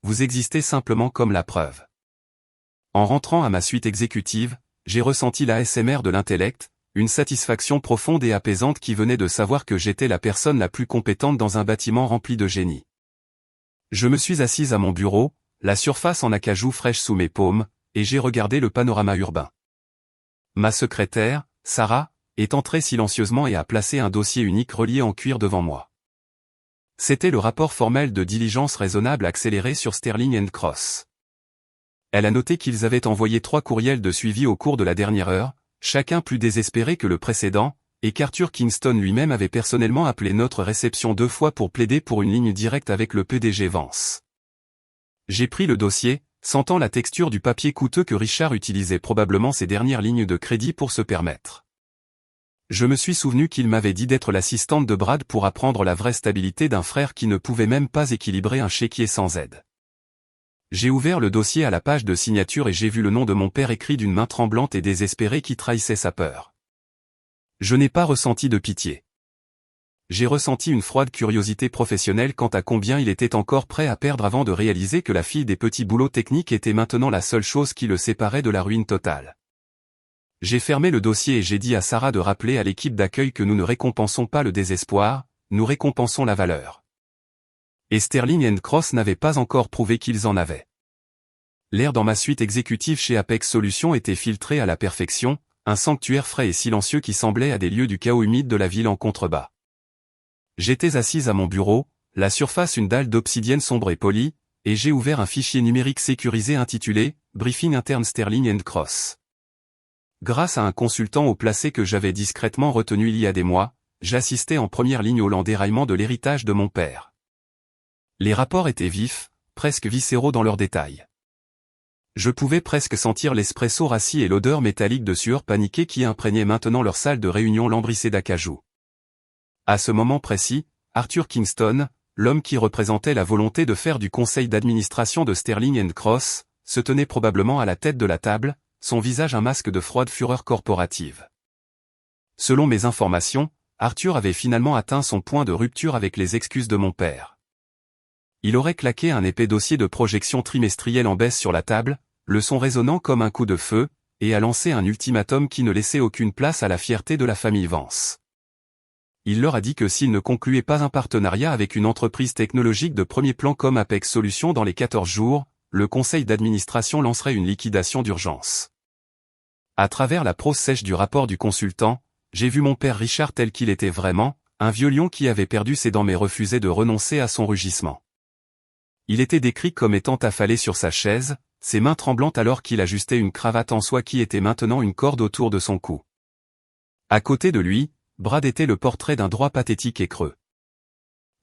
Speaker 1: Vous existez simplement comme la preuve. En rentrant à ma suite exécutive, j'ai ressenti l'ASMR de l'intellect, une satisfaction profonde et apaisante qui venait de savoir que j'étais la personne la plus compétente dans un bâtiment rempli de génie. Je me suis assise à mon bureau, la surface en acajou fraîche sous mes paumes, et j'ai regardé le panorama urbain. Ma secrétaire, Sarah, est entrée silencieusement et a placé un dossier unique relié en cuir devant moi. C'était le rapport formel de diligence raisonnable accélérée sur Sterling & Cross. Elle a noté qu'ils avaient envoyé 3 courriels de suivi au cours de la dernière heure, chacun plus désespéré que le précédent, et qu'Arthur Kingston lui-même avait personnellement appelé notre réception 2 fois pour plaider pour une ligne directe avec le PDG Vance. J'ai pris le dossier, sentant la texture du papier coûteux que Richard utilisait probablement ses dernières lignes de crédit pour se permettre. Je me suis souvenu qu'il m'avait dit d'être l'assistante de Brad pour apprendre la vraie stabilité d'un frère qui ne pouvait même pas équilibrer un chéquier sans aide. J'ai ouvert le dossier à la page de signature et j'ai vu le nom de mon père écrit d'une main tremblante et désespérée qui trahissait sa peur. Je n'ai pas ressenti de pitié. J'ai ressenti une froide curiosité professionnelle quant à combien il était encore prêt à perdre avant de réaliser que la fille des petits boulots techniques était maintenant la seule chose qui le séparait de la ruine totale. J'ai fermé le dossier et j'ai dit à Sarah de rappeler à l'équipe d'accueil que nous ne récompensons pas le désespoir, nous récompensons la valeur. Et Sterling & Cross n'avait pas encore prouvé qu'ils en avaient. L'air dans ma suite exécutive chez Apex Solutions était filtré à la perfection, un sanctuaire frais et silencieux qui semblait à des lieux du chaos humide de la ville en contrebas. J'étais assise à mon bureau, la surface une dalle d'obsidienne sombre et polie, et j'ai ouvert un fichier numérique sécurisé intitulé « Briefing interne Sterling & Cross ». Grâce à un consultant haut placé que j'avais discrètement retenu il y a des mois, j'assistais en première ligne au lent déraillement de l'héritage de mon père. Les rapports étaient vifs, presque viscéraux dans leurs détails. Je pouvais presque sentir l'espresso rassis et l'odeur métallique de sueur paniquée qui imprégnaient maintenant leur salle de réunion lambrissée d'acajou. À ce moment précis, Arthur Kingston, l'homme qui représentait la volonté de faire du conseil d'administration de Sterling & Cross, se tenait probablement à la tête de la table, son visage un masque de froide fureur corporative. Selon mes informations, Arthur avait finalement atteint son point de rupture avec les excuses de mon père. Il aurait claqué un épais dossier de projection trimestrielle en baisse sur la table, le son résonnant comme un coup de feu, et a lancé un ultimatum qui ne laissait aucune place à la fierté de la famille Vance. Il leur a dit que s'ils ne concluaient pas un partenariat avec une entreprise technologique de premier plan comme Apex Solutions dans les 14 jours, le conseil d'administration lancerait une liquidation d'urgence. À travers la prose sèche du rapport du consultant, j'ai vu mon père Richard tel qu'il était vraiment, un vieux lion qui avait perdu ses dents mais refusait de renoncer à son rugissement. Il était décrit comme étant affalé sur sa chaise, ses mains tremblantes alors qu'il ajustait une cravate en soie qui était maintenant une corde autour de son cou. À côté de lui, Brad était le portrait d'un droit pathétique et creux.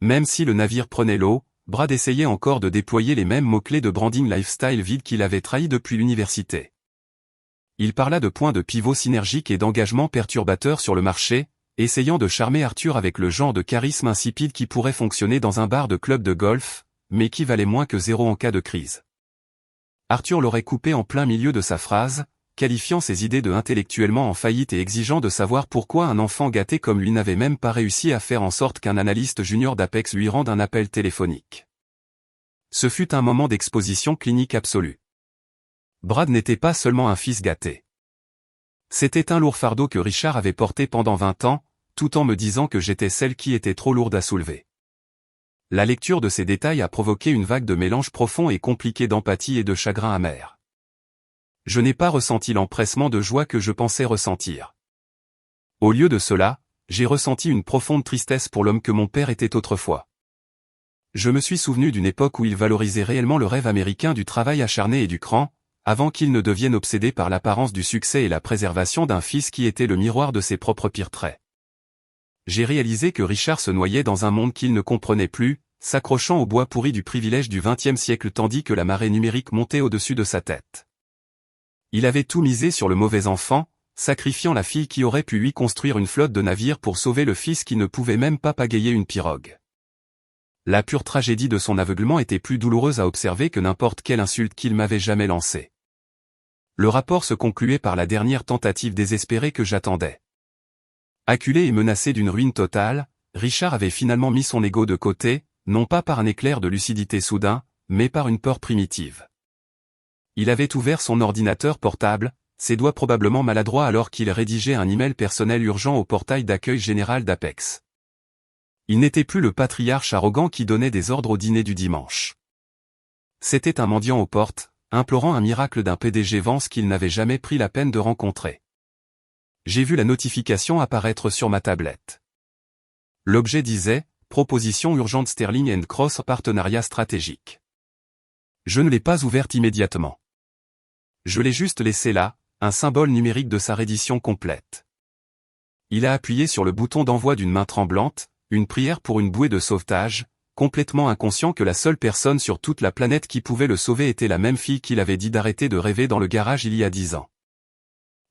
Speaker 1: Même si le navire prenait l'eau, Brad essayait encore de déployer les mêmes mots-clés de branding lifestyle vide qu'il avait trahi depuis l'université. Il parla de points de pivot synergiques et d'engagement perturbateurs sur le marché, essayant de charmer Arthur avec le genre de charisme insipide qui pourrait fonctionner dans un bar de club de golf, mais qui valait moins que zéro en cas de crise. Arthur l'aurait coupé en plein milieu de sa phrase, qualifiant ses idées de intellectuellement en faillite et exigeant de savoir pourquoi un enfant gâté comme lui n'avait même pas réussi à faire en sorte qu'un analyste junior d'Apex lui rende un appel téléphonique. Ce fut un moment d'exposition clinique absolue. Brad n'était pas seulement un fils gâté. C'était un lourd fardeau que Richard avait porté pendant 20 ans, tout en me disant que j'étais celle qui était trop lourde à soulever. La lecture de ces détails a provoqué une vague de mélange profond et compliqué d'empathie et de chagrin amer. Je n'ai pas ressenti l'empressement de joie que je pensais ressentir. Au lieu de cela, j'ai ressenti une profonde tristesse pour l'homme que mon père était autrefois. Je me suis souvenu d'une époque où il valorisait réellement le rêve américain du travail acharné et du cran, avant qu'il ne devienne obsédé par l'apparence du succès et la préservation d'un fils qui était le miroir de ses propres pires traits. J'ai réalisé que Richard se noyait dans un monde qu'il ne comprenait plus, s'accrochant au bois pourri du privilège du XXe siècle tandis que la marée numérique montait au-dessus de sa tête. Il avait tout misé sur le mauvais enfant, sacrifiant la fille qui aurait pu lui construire une flotte de navires pour sauver le fils qui ne pouvait même pas pagayer une pirogue. La pure tragédie de son aveuglement était plus douloureuse à observer que n'importe quelle insulte qu'il m'avait jamais lancée. Le rapport se concluait par la dernière tentative désespérée que j'attendais. Acculé et menacé d'une ruine totale, Richard avait finalement mis son ego de côté, non pas par un éclair de lucidité soudain, mais par une peur primitive. Il avait ouvert son ordinateur portable, ses doigts probablement maladroits alors qu'il rédigeait un email personnel urgent au portail d'accueil général d'Apex. Il n'était plus le patriarche arrogant qui donnait des ordres au dîner du dimanche. C'était un mendiant aux portes, implorant un miracle d'un PDG Vance qu'il n'avait jamais pris la peine de rencontrer. J'ai vu la notification apparaître sur ma tablette. L'objet disait « Proposition urgente Sterling & Cross partenariat stratégique ». Je ne l'ai pas ouverte immédiatement. Je l'ai juste laissé là, un symbole numérique de sa reddition complète. Il a appuyé sur le bouton d'envoi d'une main tremblante, une prière pour une bouée de sauvetage, complètement inconscient que la seule personne sur toute la planète qui pouvait le sauver était la même fille qu'il avait dit d'arrêter de rêver dans le garage il y a 10 ans.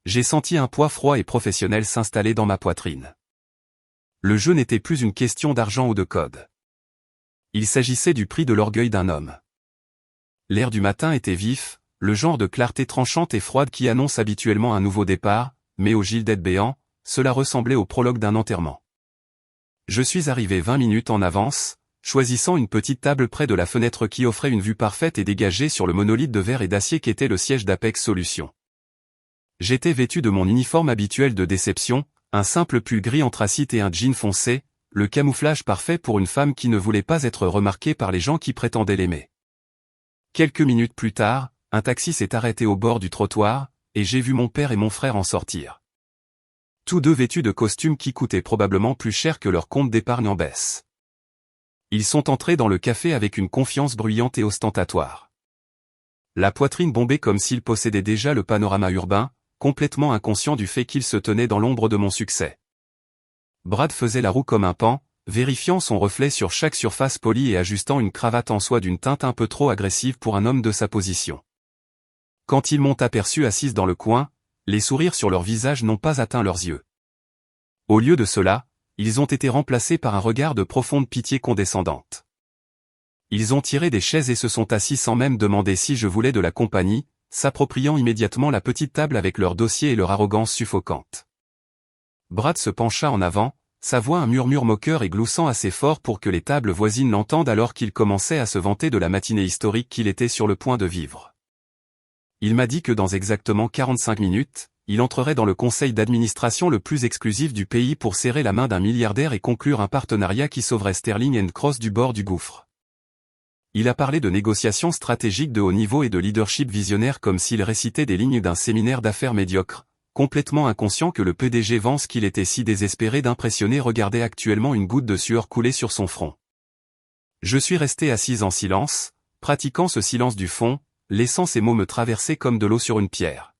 Speaker 1: J'ai senti un poids froid et professionnel s'installer dans ma poitrine. Le jeu n'était plus une question d'argent ou de code. Il s'agissait du prix de l'orgueil d'un homme. L'air du matin était vif, le genre de clarté tranchante et froide qui annonce habituellement un nouveau départ, mais au Gilded béant, cela ressemblait au prologue d'un enterrement. Je suis arrivé 20 minutes en avance, choisissant une petite table près de la fenêtre qui offrait une vue parfaite et dégagée sur le monolithe de verre et d'acier qu'était le siège d'Apex Solutions. J'étais vêtu de mon uniforme habituel de déception, un simple pull gris anthracite et un jean foncé, le camouflage parfait pour une femme qui ne voulait pas être remarquée par les gens qui prétendaient l'aimer. Quelques minutes plus tard, un taxi s'est arrêté au bord du trottoir, et j'ai vu mon père et mon frère en sortir. Tous deux vêtus de costumes qui coûtaient probablement plus cher que leur compte d'épargne en baisse. Ils sont entrés dans le café avec une confiance bruyante et ostentatoire. La poitrine bombée comme s'ils possédaient déjà le panorama urbain, complètement inconscient du fait qu'ils se tenaient dans l'ombre de mon succès. Brad faisait la roue comme un paon, vérifiant son reflet sur chaque surface polie et ajustant une cravate en soie d'une teinte un peu trop agressive pour un homme de sa position. Quand ils m'ont aperçu assise dans le coin, les sourires sur leurs visages n'ont pas atteint leurs yeux. Au lieu de cela, ils ont été remplacés par un regard de profonde pitié condescendante. Ils ont tiré des chaises et se sont assis sans même demander si je voulais de la compagnie, s'appropriant immédiatement la petite table avec leur dossier et leur arrogance suffocante. Brad se pencha en avant, sa voix un murmure moqueur et gloussant assez fort pour que les tables voisines l'entendent alors qu'il commençait à se vanter de la matinée historique qu'il était sur le point de vivre. Il m'a dit que dans exactement 45 minutes, il entrerait dans le conseil d'administration le plus exclusif du pays pour serrer la main d'un milliardaire et conclure un partenariat qui sauverait Sterling & Cross du bord du gouffre. Il a parlé de négociations stratégiques de haut niveau et de leadership visionnaire comme s'il récitait des lignes d'un séminaire d'affaires médiocre, complètement inconscient que le PDG Vance qu'il était si désespéré d'impressionner regardait actuellement une goutte de sueur couler sur son front. Je suis resté assise en silence, pratiquant ce silence du fond, laissant ces mots me traverser comme de l'eau sur une pierre.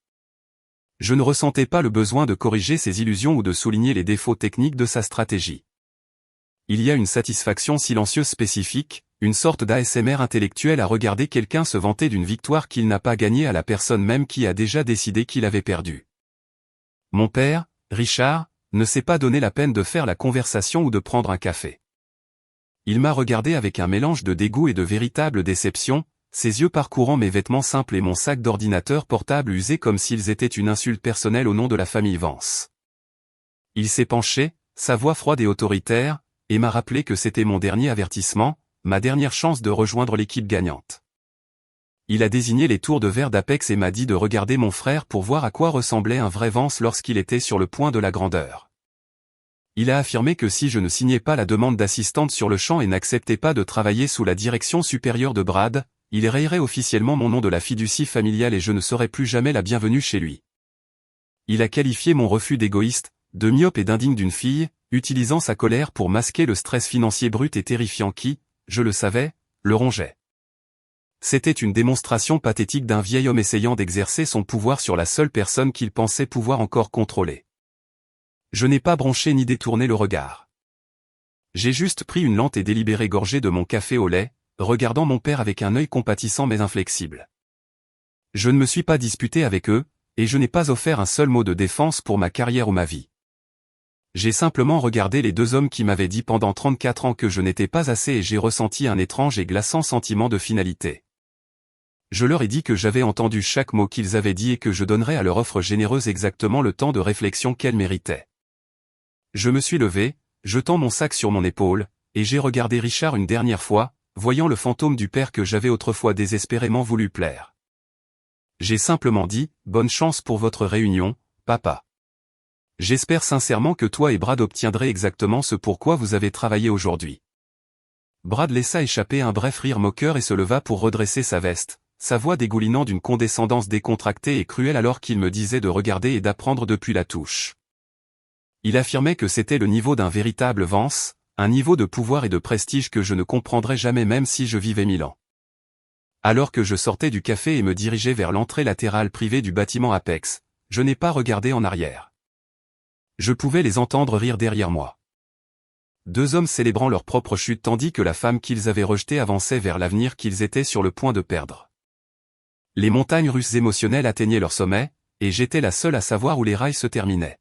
Speaker 1: Je ne ressentais pas le besoin de corriger ses illusions ou de souligner les défauts techniques de sa stratégie. Il y a une satisfaction silencieuse spécifique, une sorte d'ASMR intellectuel à regarder quelqu'un se vanter d'une victoire qu'il n'a pas gagnée à la personne même qui a déjà décidé qu'il avait perdu. Mon père, Richard, ne s'est pas donné la peine de faire la conversation ou de prendre un café. Il m'a regardé avec un mélange de dégoût et de véritable déception, ses yeux parcourant mes vêtements simples et mon sac d'ordinateur portable usé comme s'ils étaient une insulte personnelle au nom de la famille Vance. Il s'est penché, sa voix froide et autoritaire, et m'a rappelé que c'était mon dernier avertissement, ma dernière chance de rejoindre l'équipe gagnante. Il a désigné les tours de verre d'Apex et m'a dit de regarder mon frère pour voir à quoi ressemblait un vrai Vance lorsqu'il était sur le point de la grandeur. Il a affirmé que si je ne signais pas la demande d'assistante sur le champ et n'acceptais pas de travailler sous la direction supérieure de Brad, il rayerait officiellement mon nom de la fiducie familiale et je ne serais plus jamais la bienvenue chez lui. Il a qualifié mon refus d'égoïste, de myope et d'indigne d'une fille, utilisant sa colère pour masquer le stress financier brut et terrifiant qui, je le savais, le rongeait. C'était une démonstration pathétique d'un vieil homme essayant d'exercer son pouvoir sur la seule personne qu'il pensait pouvoir encore contrôler. Je n'ai pas bronché ni détourné le regard. J'ai juste pris une lente et délibérée gorgée de mon café au lait, regardant mon père avec un œil compatissant mais inflexible. Je ne me suis pas disputé avec eux, et je n'ai pas offert un seul mot de défense pour ma carrière ou ma vie. J'ai simplement regardé les deux hommes qui m'avaient dit pendant 34 ans que je n'étais pas assez et j'ai ressenti un étrange et glaçant sentiment de finalité. Je leur ai dit que j'avais entendu chaque mot qu'ils avaient dit et que je donnerais à leur offre généreuse exactement le temps de réflexion qu'elle méritait. Je me suis levé, jetant mon sac sur mon épaule, et j'ai regardé Richard une dernière fois, voyant le fantôme du père que j'avais autrefois désespérément voulu plaire. J'ai simplement dit, « Bonne chance pour votre réunion, papa. J'espère sincèrement que toi et Brad obtiendrez exactement ce pourquoi vous avez travaillé aujourd'hui. » Brad laissa échapper un bref rire moqueur et se leva pour redresser sa veste, sa voix dégoulinant d'une condescendance décontractée et cruelle alors qu'il me disait de regarder et d'apprendre depuis la touche. Il affirmait que c'était le niveau d'un véritable Vance, un niveau de pouvoir et de prestige que je ne comprendrais jamais même si je vivais 1000 ans. Alors que je sortais du café et me dirigeais vers l'entrée latérale privée du bâtiment Apex, je n'ai pas regardé en arrière. Je pouvais les entendre rire derrière moi. Deux hommes célébrant leur propre chute tandis que la femme qu'ils avaient rejetée avançait vers l'avenir qu'ils étaient sur le point de perdre. Les montagnes russes émotionnelles atteignaient leur sommet, et j'étais la seule à savoir où les rails se terminaient.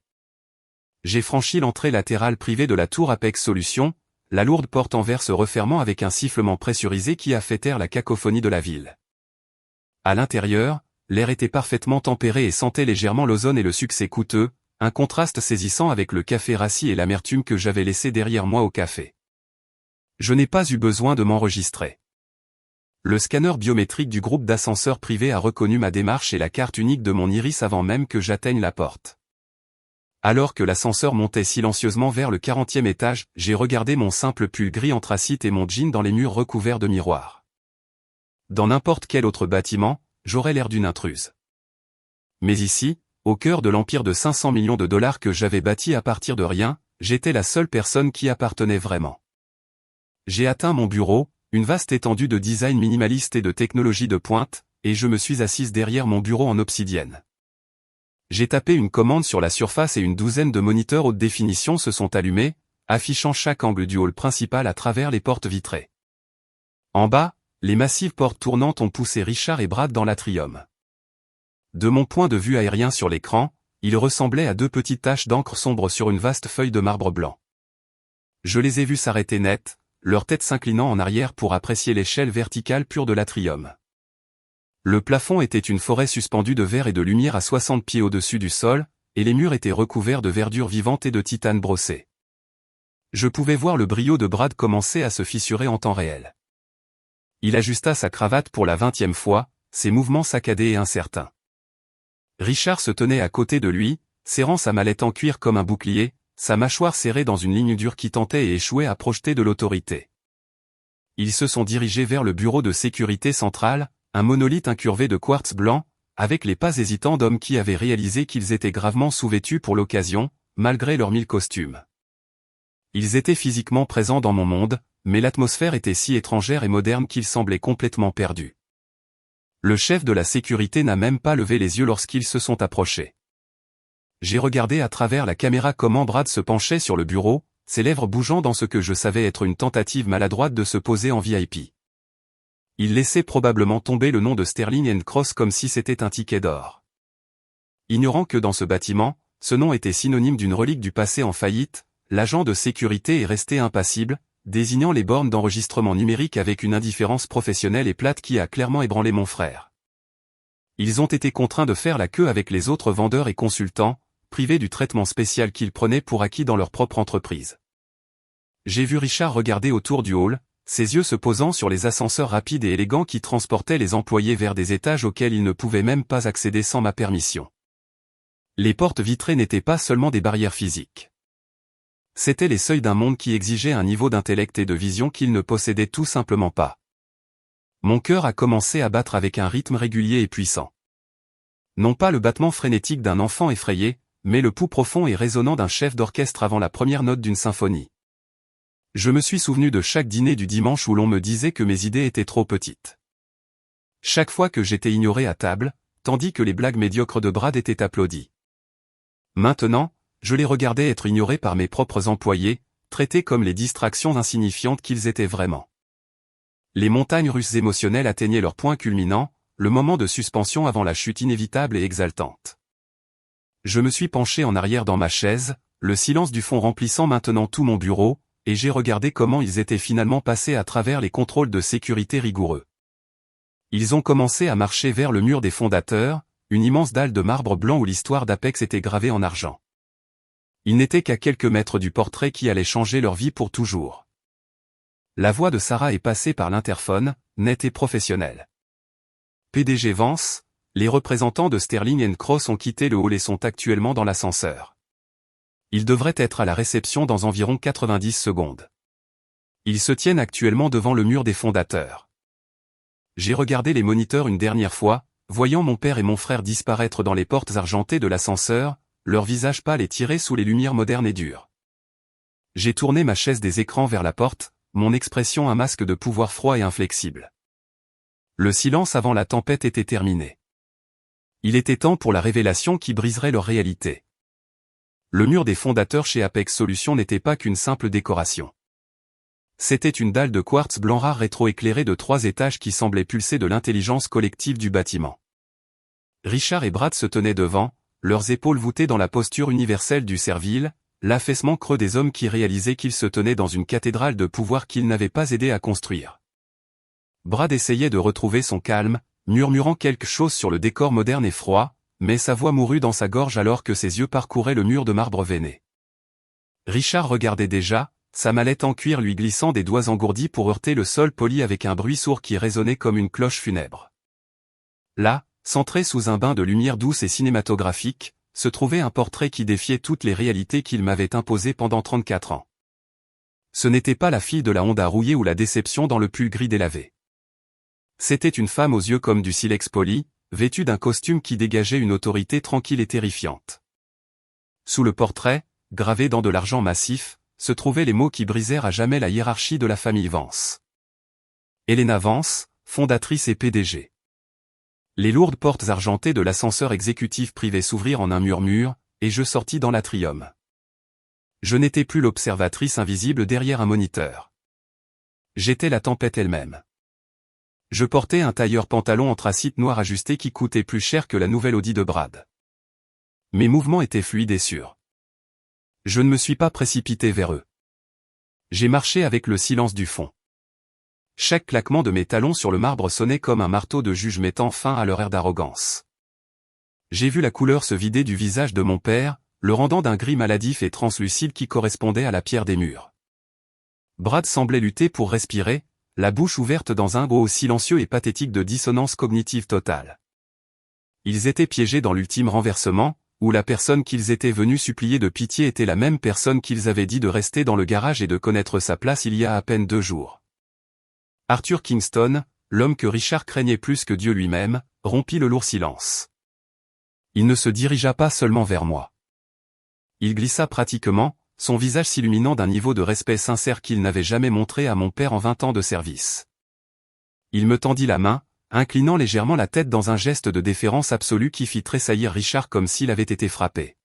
Speaker 1: J'ai franchi l'entrée latérale privée de la tour Apex Solutions, la lourde porte en verre se refermant avec un sifflement pressurisé qui a fait taire la cacophonie de la ville. À l'intérieur, l'air était parfaitement tempéré et sentait légèrement l'ozone et le succès coûteux, un contraste saisissant avec le café rassis et l'amertume que j'avais laissé derrière moi au café. Je n'ai pas eu besoin de m'enregistrer. Le scanner biométrique du groupe d'ascenseurs privé a reconnu ma démarche et la carte unique de mon iris avant même que j'atteigne la porte. Alors que l'ascenseur montait silencieusement vers le 40e étage, j'ai regardé mon simple pull gris anthracite et mon jean dans les murs recouverts de miroirs. Dans n'importe quel autre bâtiment, j'aurais l'air d'une intruse. Mais ici, au cœur de l'empire de 500 millions de dollars que j'avais bâti à partir de rien, j'étais la seule personne qui appartenait vraiment. J'ai atteint mon bureau, une vaste étendue de design minimaliste et de technologie de pointe, et je me suis assise derrière mon bureau en obsidienne. J'ai tapé une commande sur la surface et une douzaine de moniteurs haute définition se sont allumés, affichant chaque angle du hall principal à travers les portes vitrées. En bas, les massives portes tournantes ont poussé Richard et Brad dans l'atrium. De mon point de vue aérien sur l'écran, ils ressemblaient à deux petites taches d'encre sombre sur une vaste feuille de marbre blanc. Je les ai vus s'arrêter net, leur tête s'inclinant en arrière pour apprécier l'échelle verticale pure de l'atrium. Le plafond était une forêt suspendue de verre et de lumière à 60 pieds au-dessus du sol, et les murs étaient recouverts de verdure vivante et de titane brossé. Je pouvais voir le brio de Brad commencer à se fissurer en temps réel. Il ajusta sa cravate pour la 20e fois, ses mouvements saccadés et incertains. Richard se tenait à côté de lui, serrant sa mallette en cuir comme un bouclier, sa mâchoire serrée dans une ligne dure qui tentait et échouait à projeter de l'autorité. Ils se sont dirigés vers le bureau de sécurité centrale, un monolithe incurvé de quartz blanc, avec les pas hésitants d'hommes qui avaient réalisé qu'ils étaient gravement sous-vêtus pour l'occasion, malgré leurs 1000 costumes. Ils étaient physiquement présents dans mon monde, mais l'atmosphère était si étrangère et moderne qu'ils semblaient complètement perdus. Le chef de la sécurité n'a même pas levé les yeux lorsqu'ils se sont approchés. J'ai regardé à travers la caméra comment Brad se penchait sur le bureau, ses lèvres bougeant dans ce que je savais être une tentative maladroite de se poser en VIP. Il laissait probablement tomber le nom de Sterling & Cross comme si c'était un ticket d'or. Ignorant que dans ce bâtiment, ce nom était synonyme d'une relique du passé en faillite, l'agent de sécurité est resté impassible, désignant les bornes d'enregistrement numérique avec une indifférence professionnelle et plate qui a clairement ébranlé mon frère. Ils ont été contraints de faire la queue avec les autres vendeurs et consultants, privés du traitement spécial qu'ils prenaient pour acquis dans leur propre entreprise. J'ai vu Richard regarder autour du hall, ses yeux se posant sur les ascenseurs rapides et élégants qui transportaient les employés vers des étages auxquels ils ne pouvaient même pas accéder sans ma permission. Les portes vitrées n'étaient pas seulement des barrières physiques. C'étaient les seuils d'un monde qui exigeait un niveau d'intellect et de vision qu'ils ne possédaient tout simplement pas. Mon cœur a commencé à battre avec un rythme régulier et puissant. Non pas le battement frénétique d'un enfant effrayé, mais le pouls profond et résonnant d'un chef d'orchestre avant la première note d'une symphonie. Je me suis souvenu de chaque dîner du dimanche où l'on me disait que mes idées étaient trop petites. Chaque fois que j'étais ignoré à table, tandis que les blagues médiocres de Brad étaient applaudies. Maintenant, je les regardais être ignorés par mes propres employés, traités comme les distractions insignifiantes qu'ils étaient vraiment. Les montagnes russes émotionnelles atteignaient leur point culminant, le moment de suspension avant la chute inévitable et exaltante. Je me suis penché en arrière dans ma chaise, le silence du fond remplissant maintenant tout mon bureau, et j'ai regardé comment ils étaient finalement passés à travers les contrôles de sécurité rigoureux. Ils ont commencé à marcher vers le mur des fondateurs, une immense dalle de marbre blanc où l'histoire d'Apex était gravée en argent. Ils n'étaient qu'à quelques mètres du portrait qui allait changer leur vie pour toujours. La voix de Sarah est passée par l'interphone, nette et professionnelle. PDG Vance, les représentants de Sterling & Cross ont quitté le hall et sont actuellement dans l'ascenseur. Ils devraient être à la réception dans environ 90 secondes. Ils se tiennent actuellement devant le mur des fondateurs. J'ai regardé les moniteurs une dernière fois, voyant mon père et mon frère disparaître dans les portes argentées de l'ascenseur, leurs visages pâles et tirés sous les lumières modernes et dures. J'ai tourné ma chaise des écrans vers la porte, mon expression un masque de pouvoir froid et inflexible. Le silence avant la tempête était terminé. Il était temps pour la révélation qui briserait leur réalité. Le mur des fondateurs chez Apex Solutions n'était pas qu'une simple décoration. C'était une dalle de quartz blanc rare rétro-éclairée de 3 étages qui semblait pulser de l'intelligence collective du bâtiment. Richard et Brad se tenaient devant, leurs épaules voûtées dans la posture universelle du servile, l'affaissement creux des hommes qui réalisaient qu'ils se tenaient dans une cathédrale de pouvoir qu'ils n'avaient pas aidé à construire. Brad essayait de retrouver son calme, murmurant quelque chose sur le décor moderne et froid, mais sa voix mourut dans sa gorge alors que ses yeux parcouraient le mur de marbre veiné. Richard regardait déjà, sa mallette en cuir lui glissant des doigts engourdis pour heurter le sol poli avec un bruit sourd qui résonnait comme une cloche funèbre. Là, centré sous un bain de lumière douce et cinématographique, se trouvait un portrait qui défiait toutes les réalités qu'il m'avait imposées pendant 34 ans. Ce n'était pas la fille de la Honda rouillée ou la déception dans le pull gris délavé. C'était une femme aux yeux comme du silex poli, vêtue d'un costume qui dégageait une autorité tranquille et terrifiante. Sous le portrait, gravé dans de l'argent massif, se trouvaient les mots qui brisèrent à jamais la hiérarchie de la famille Vance. Helena Vance, fondatrice et PDG. Les lourdes portes argentées de l'ascenseur exécutif privé s'ouvrirent en un murmure, et je sortis dans l'atrium. Je n'étais plus l'observatrice invisible derrière un moniteur. J'étais la tempête elle-même. Je portais un tailleur pantalon anthracite noir ajusté qui coûtait plus cher que la nouvelle Audi de Brad. Mes mouvements étaient fluides et sûrs. Je ne me suis pas précipité vers eux. J'ai marché avec le silence du fond. Chaque claquement de mes talons sur le marbre sonnait comme un marteau de juge mettant fin à leur air d'arrogance. J'ai vu la couleur se vider du visage de mon père, le rendant d'un gris maladif et translucide qui correspondait à la pierre des murs. Brad semblait lutter pour respirer, la bouche ouverte dans un gros silencieux et pathétique de dissonance cognitive totale. Ils étaient piégés dans l'ultime renversement, où la personne qu'ils étaient venus supplier de pitié était la même personne qu'ils avaient dit de rester dans le garage et de connaître sa place il y a à peine 2 jours. Arthur Kingston, l'homme que Richard craignait plus que Dieu lui-même, rompit le lourd silence. Il ne se dirigea pas seulement vers moi. Il glissa pratiquement, son visage s'illuminant d'un niveau de respect sincère qu'il n'avait jamais montré à mon père en 20 ans de service. Il me tendit la main, inclinant légèrement la tête dans un geste de déférence absolue qui fit tressaillir Richard comme s'il avait été frappé.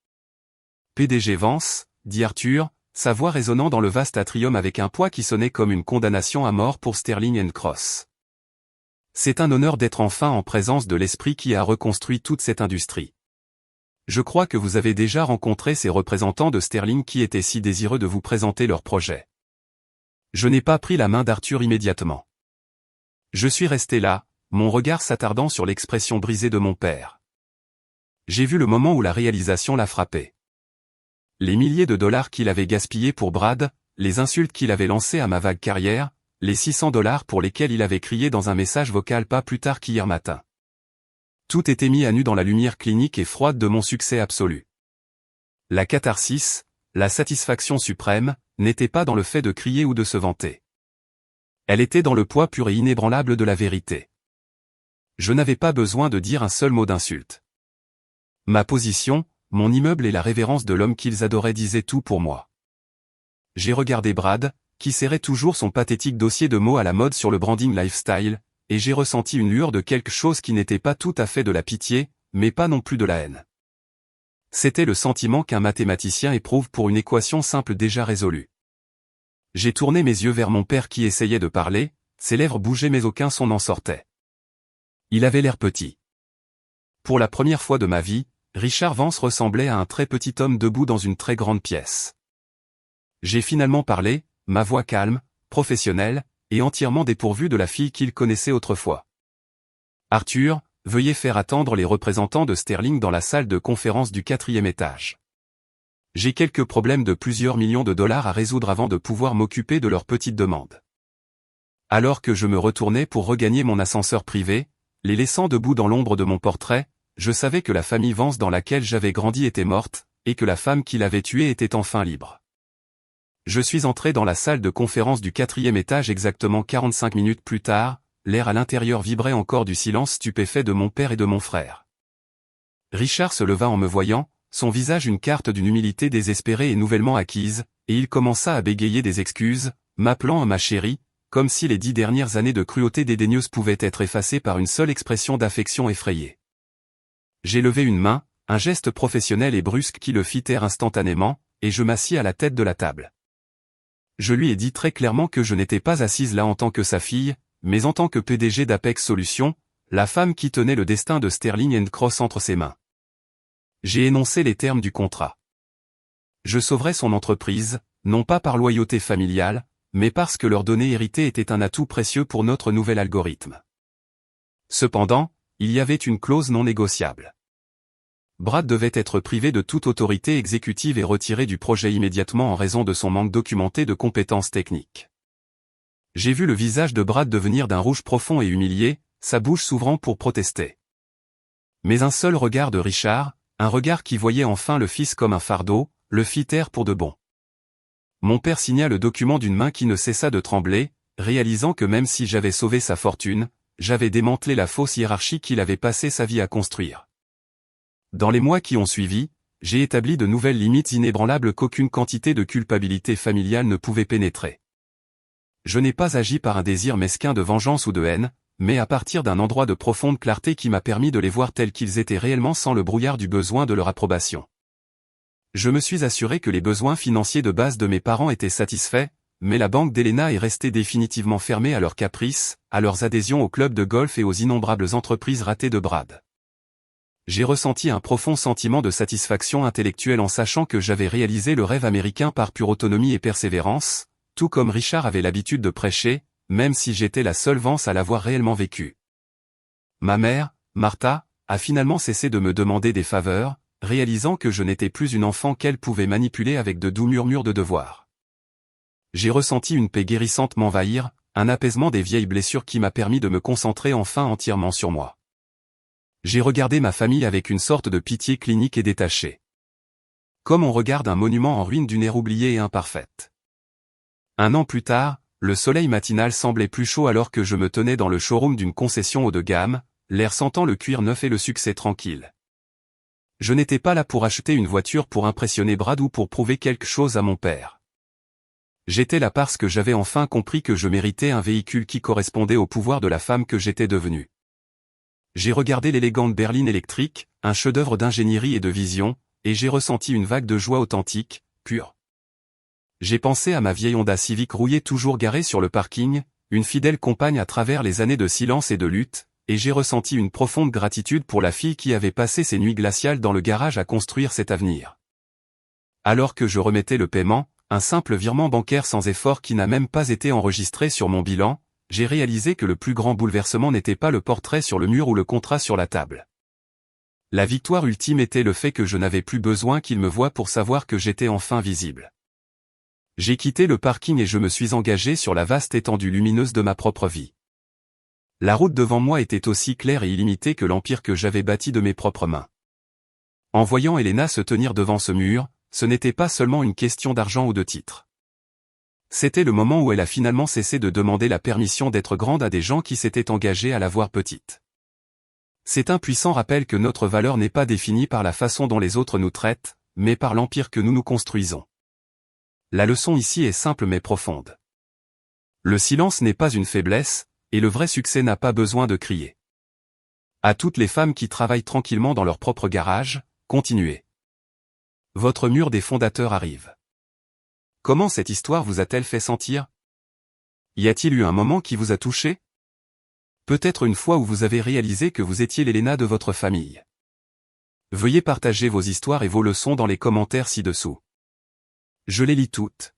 Speaker 1: « PDG Vance », dit Arthur, sa voix résonnant dans le vaste atrium avec un poids qui sonnait comme une condamnation à mort pour Sterling & Cross. « C'est un honneur d'être enfin en présence de l'esprit qui a reconstruit toute cette industrie. Je crois que vous avez déjà rencontré ces représentants de Sterling qui étaient si désireux de vous présenter leur projet. Je n'ai pas pris la main d'Arthur immédiatement. Je suis resté là, mon regard s'attardant sur l'expression brisée de mon père. J'ai vu le moment où la réalisation l'a frappé. Les milliers de dollars qu'il avait gaspillés pour Brad, les insultes qu'il avait lancées à ma vague carrière, les $600 pour lesquels il avait crié dans un message vocal pas plus tard qu'hier matin. Tout était mis à nu dans la lumière clinique et froide de mon succès absolu. La catharsis, la satisfaction suprême, n'était pas dans le fait de crier ou de se vanter. Elle était dans le poids pur et inébranlable de la vérité. Je n'avais pas besoin de dire un seul mot d'insulte. Ma position, mon immeuble et la révérence de l'homme qu'ils adoraient disaient tout pour moi. J'ai regardé Brad, qui serrait toujours son pathétique dossier de mots à la mode sur le branding lifestyle, et j'ai ressenti une lueur de quelque chose qui n'était pas tout à fait de la pitié, mais pas non plus de la haine. C'était le sentiment qu'un mathématicien éprouve pour une équation simple déjà résolue. J'ai tourné mes yeux vers mon père qui essayait de parler, ses lèvres bougeaient mais aucun son n'en sortait. Il avait l'air petit. Pour la première fois de ma vie, Richard Vance ressemblait à un très petit homme debout dans une très grande pièce. J'ai finalement parlé, ma voix calme, professionnelle, et entièrement dépourvue de la fille qu'il connaissait autrefois. Arthur, veuillez faire attendre les représentants de Sterling dans la salle de conférence du 4e étage. J'ai quelques problèmes de plusieurs millions de dollars à résoudre avant de pouvoir m'occuper de leurs petites demandes. Alors que je me retournais pour regagner mon ascenseur privé, les laissant debout dans l'ombre de mon portrait, je savais que la famille Vance dans laquelle j'avais grandi était morte, et que la femme qui l'avait tuée était enfin libre. Je suis entré dans la salle de conférence du 4e étage exactement 45 minutes plus tard, l'air à l'intérieur vibrait encore du silence stupéfait de mon père et de mon frère. Richard se leva en me voyant, son visage une carte d'une humilité désespérée et nouvellement acquise, et il commença à bégayer des excuses, m'appelant ma chérie, comme si les 10 dernières années de cruauté dédaigneuse pouvaient être effacées par une seule expression d'affection effrayée. J'ai levé une main, un geste professionnel et brusque qui le fit taire instantanément, et je m'assis à la tête de la table. Je lui ai dit très clairement que je n'étais pas assise là en tant que sa fille, mais en tant que PDG d'Apex Solutions, la femme qui tenait le destin de Sterling & Cross entre ses mains. J'ai énoncé les termes du contrat. Je sauverais son entreprise, non pas par loyauté familiale, mais parce que leurs données héritées étaient un atout précieux pour notre nouvel algorithme. Cependant, il y avait une clause non négociable. Brad devait être privé de toute autorité exécutive et retiré du projet immédiatement en raison de son manque documenté de compétences techniques. J'ai vu le visage de Brad devenir d'un rouge profond et humilié, sa bouche s'ouvrant pour protester. Mais un seul regard de Richard, un regard qui voyait enfin le fils comme un fardeau, le fit taire pour de bon. Mon père signa le document d'une main qui ne cessa de trembler, réalisant que même si j'avais sauvé sa fortune, j'avais démantelé la fausse hiérarchie qu'il avait passé sa vie à construire. Dans les mois qui ont suivi, j'ai établi de nouvelles limites inébranlables qu'aucune quantité de culpabilité familiale ne pouvait pénétrer. Je n'ai pas agi par un désir mesquin de vengeance ou de haine, mais à partir d'un endroit de profonde clarté qui m'a permis de les voir tels qu'ils étaient réellement sans le brouillard du besoin de leur approbation. Je me suis assuré que les besoins financiers de base de mes parents étaient satisfaits, mais la banque d'Elena est restée définitivement fermée à leurs caprices, à leurs adhésions au club de golf et aux innombrables entreprises ratées de Brad. J'ai ressenti un profond sentiment de satisfaction intellectuelle en sachant que j'avais réalisé le rêve américain par pure autonomie et persévérance, tout comme Richard avait l'habitude de prêcher, même si j'étais la seule Vance à l'avoir réellement vécu. Ma mère, Martha, a finalement cessé de me demander des faveurs, réalisant que je n'étais plus une enfant qu'elle pouvait manipuler avec de doux murmures de devoirs. J'ai ressenti une paix guérissante m'envahir, un apaisement des vieilles blessures qui m'a permis de me concentrer enfin entièrement sur moi. J'ai regardé ma famille avec une sorte de pitié clinique et détachée. Comme on regarde un monument en ruine d'une ère oubliée et imparfaite. 1 an plus tard, le soleil matinal semblait plus chaud alors que je me tenais dans le showroom d'une concession haut de gamme, l'air sentant le cuir neuf et le succès tranquille. Je n'étais pas là pour acheter une voiture pour impressionner Brad ou pour prouver quelque chose à mon père. J'étais là parce que j'avais enfin compris que je méritais un véhicule qui correspondait au pouvoir de la femme que j'étais devenue. J'ai regardé l'élégante berline électrique, un chef-d'œuvre d'ingénierie et de vision, et j'ai ressenti une vague de joie authentique, pure. J'ai pensé à ma vieille Honda Civic rouillée toujours garée sur le parking, une fidèle compagne à travers les années de silence et de lutte, et j'ai ressenti une profonde gratitude pour la fille qui avait passé ses nuits glaciales dans le garage à construire cet avenir. Alors que je remettais le paiement, un simple virement bancaire sans effort qui n'a même pas été enregistré sur mon bilan, j'ai réalisé que le plus grand bouleversement n'était pas le portrait sur le mur ou le contrat sur la table. La victoire ultime était le fait que je n'avais plus besoin qu'il me voie pour savoir que j'étais enfin visible. J'ai quitté le parking et je me suis engagé sur la vaste étendue lumineuse de ma propre vie. La route devant moi était aussi claire et illimitée que l'empire que j'avais bâti de mes propres mains. En voyant Elena se tenir devant ce mur, ce n'était pas seulement une question d'argent ou de titre. C'était le moment où elle a finalement cessé de demander la permission d'être grande à des gens qui s'étaient engagés à la voir petite. C'est un puissant rappel que notre valeur n'est pas définie par la façon dont les autres nous traitent, mais par l'empire que nous nous construisons. La leçon ici est simple mais profonde. Le silence n'est pas une faiblesse, et le vrai succès n'a pas besoin de crier. À toutes les femmes qui travaillent tranquillement dans leur propre garage, continuez. Votre mur des fondateurs arrive. Comment cette histoire vous a-t-elle fait sentir? Y a-t-il eu un moment qui vous a touché? Peut-être une fois où vous avez réalisé que vous étiez l'Elena de votre famille. Veuillez partager vos histoires et vos leçons dans les commentaires ci-dessous. Je les lis toutes.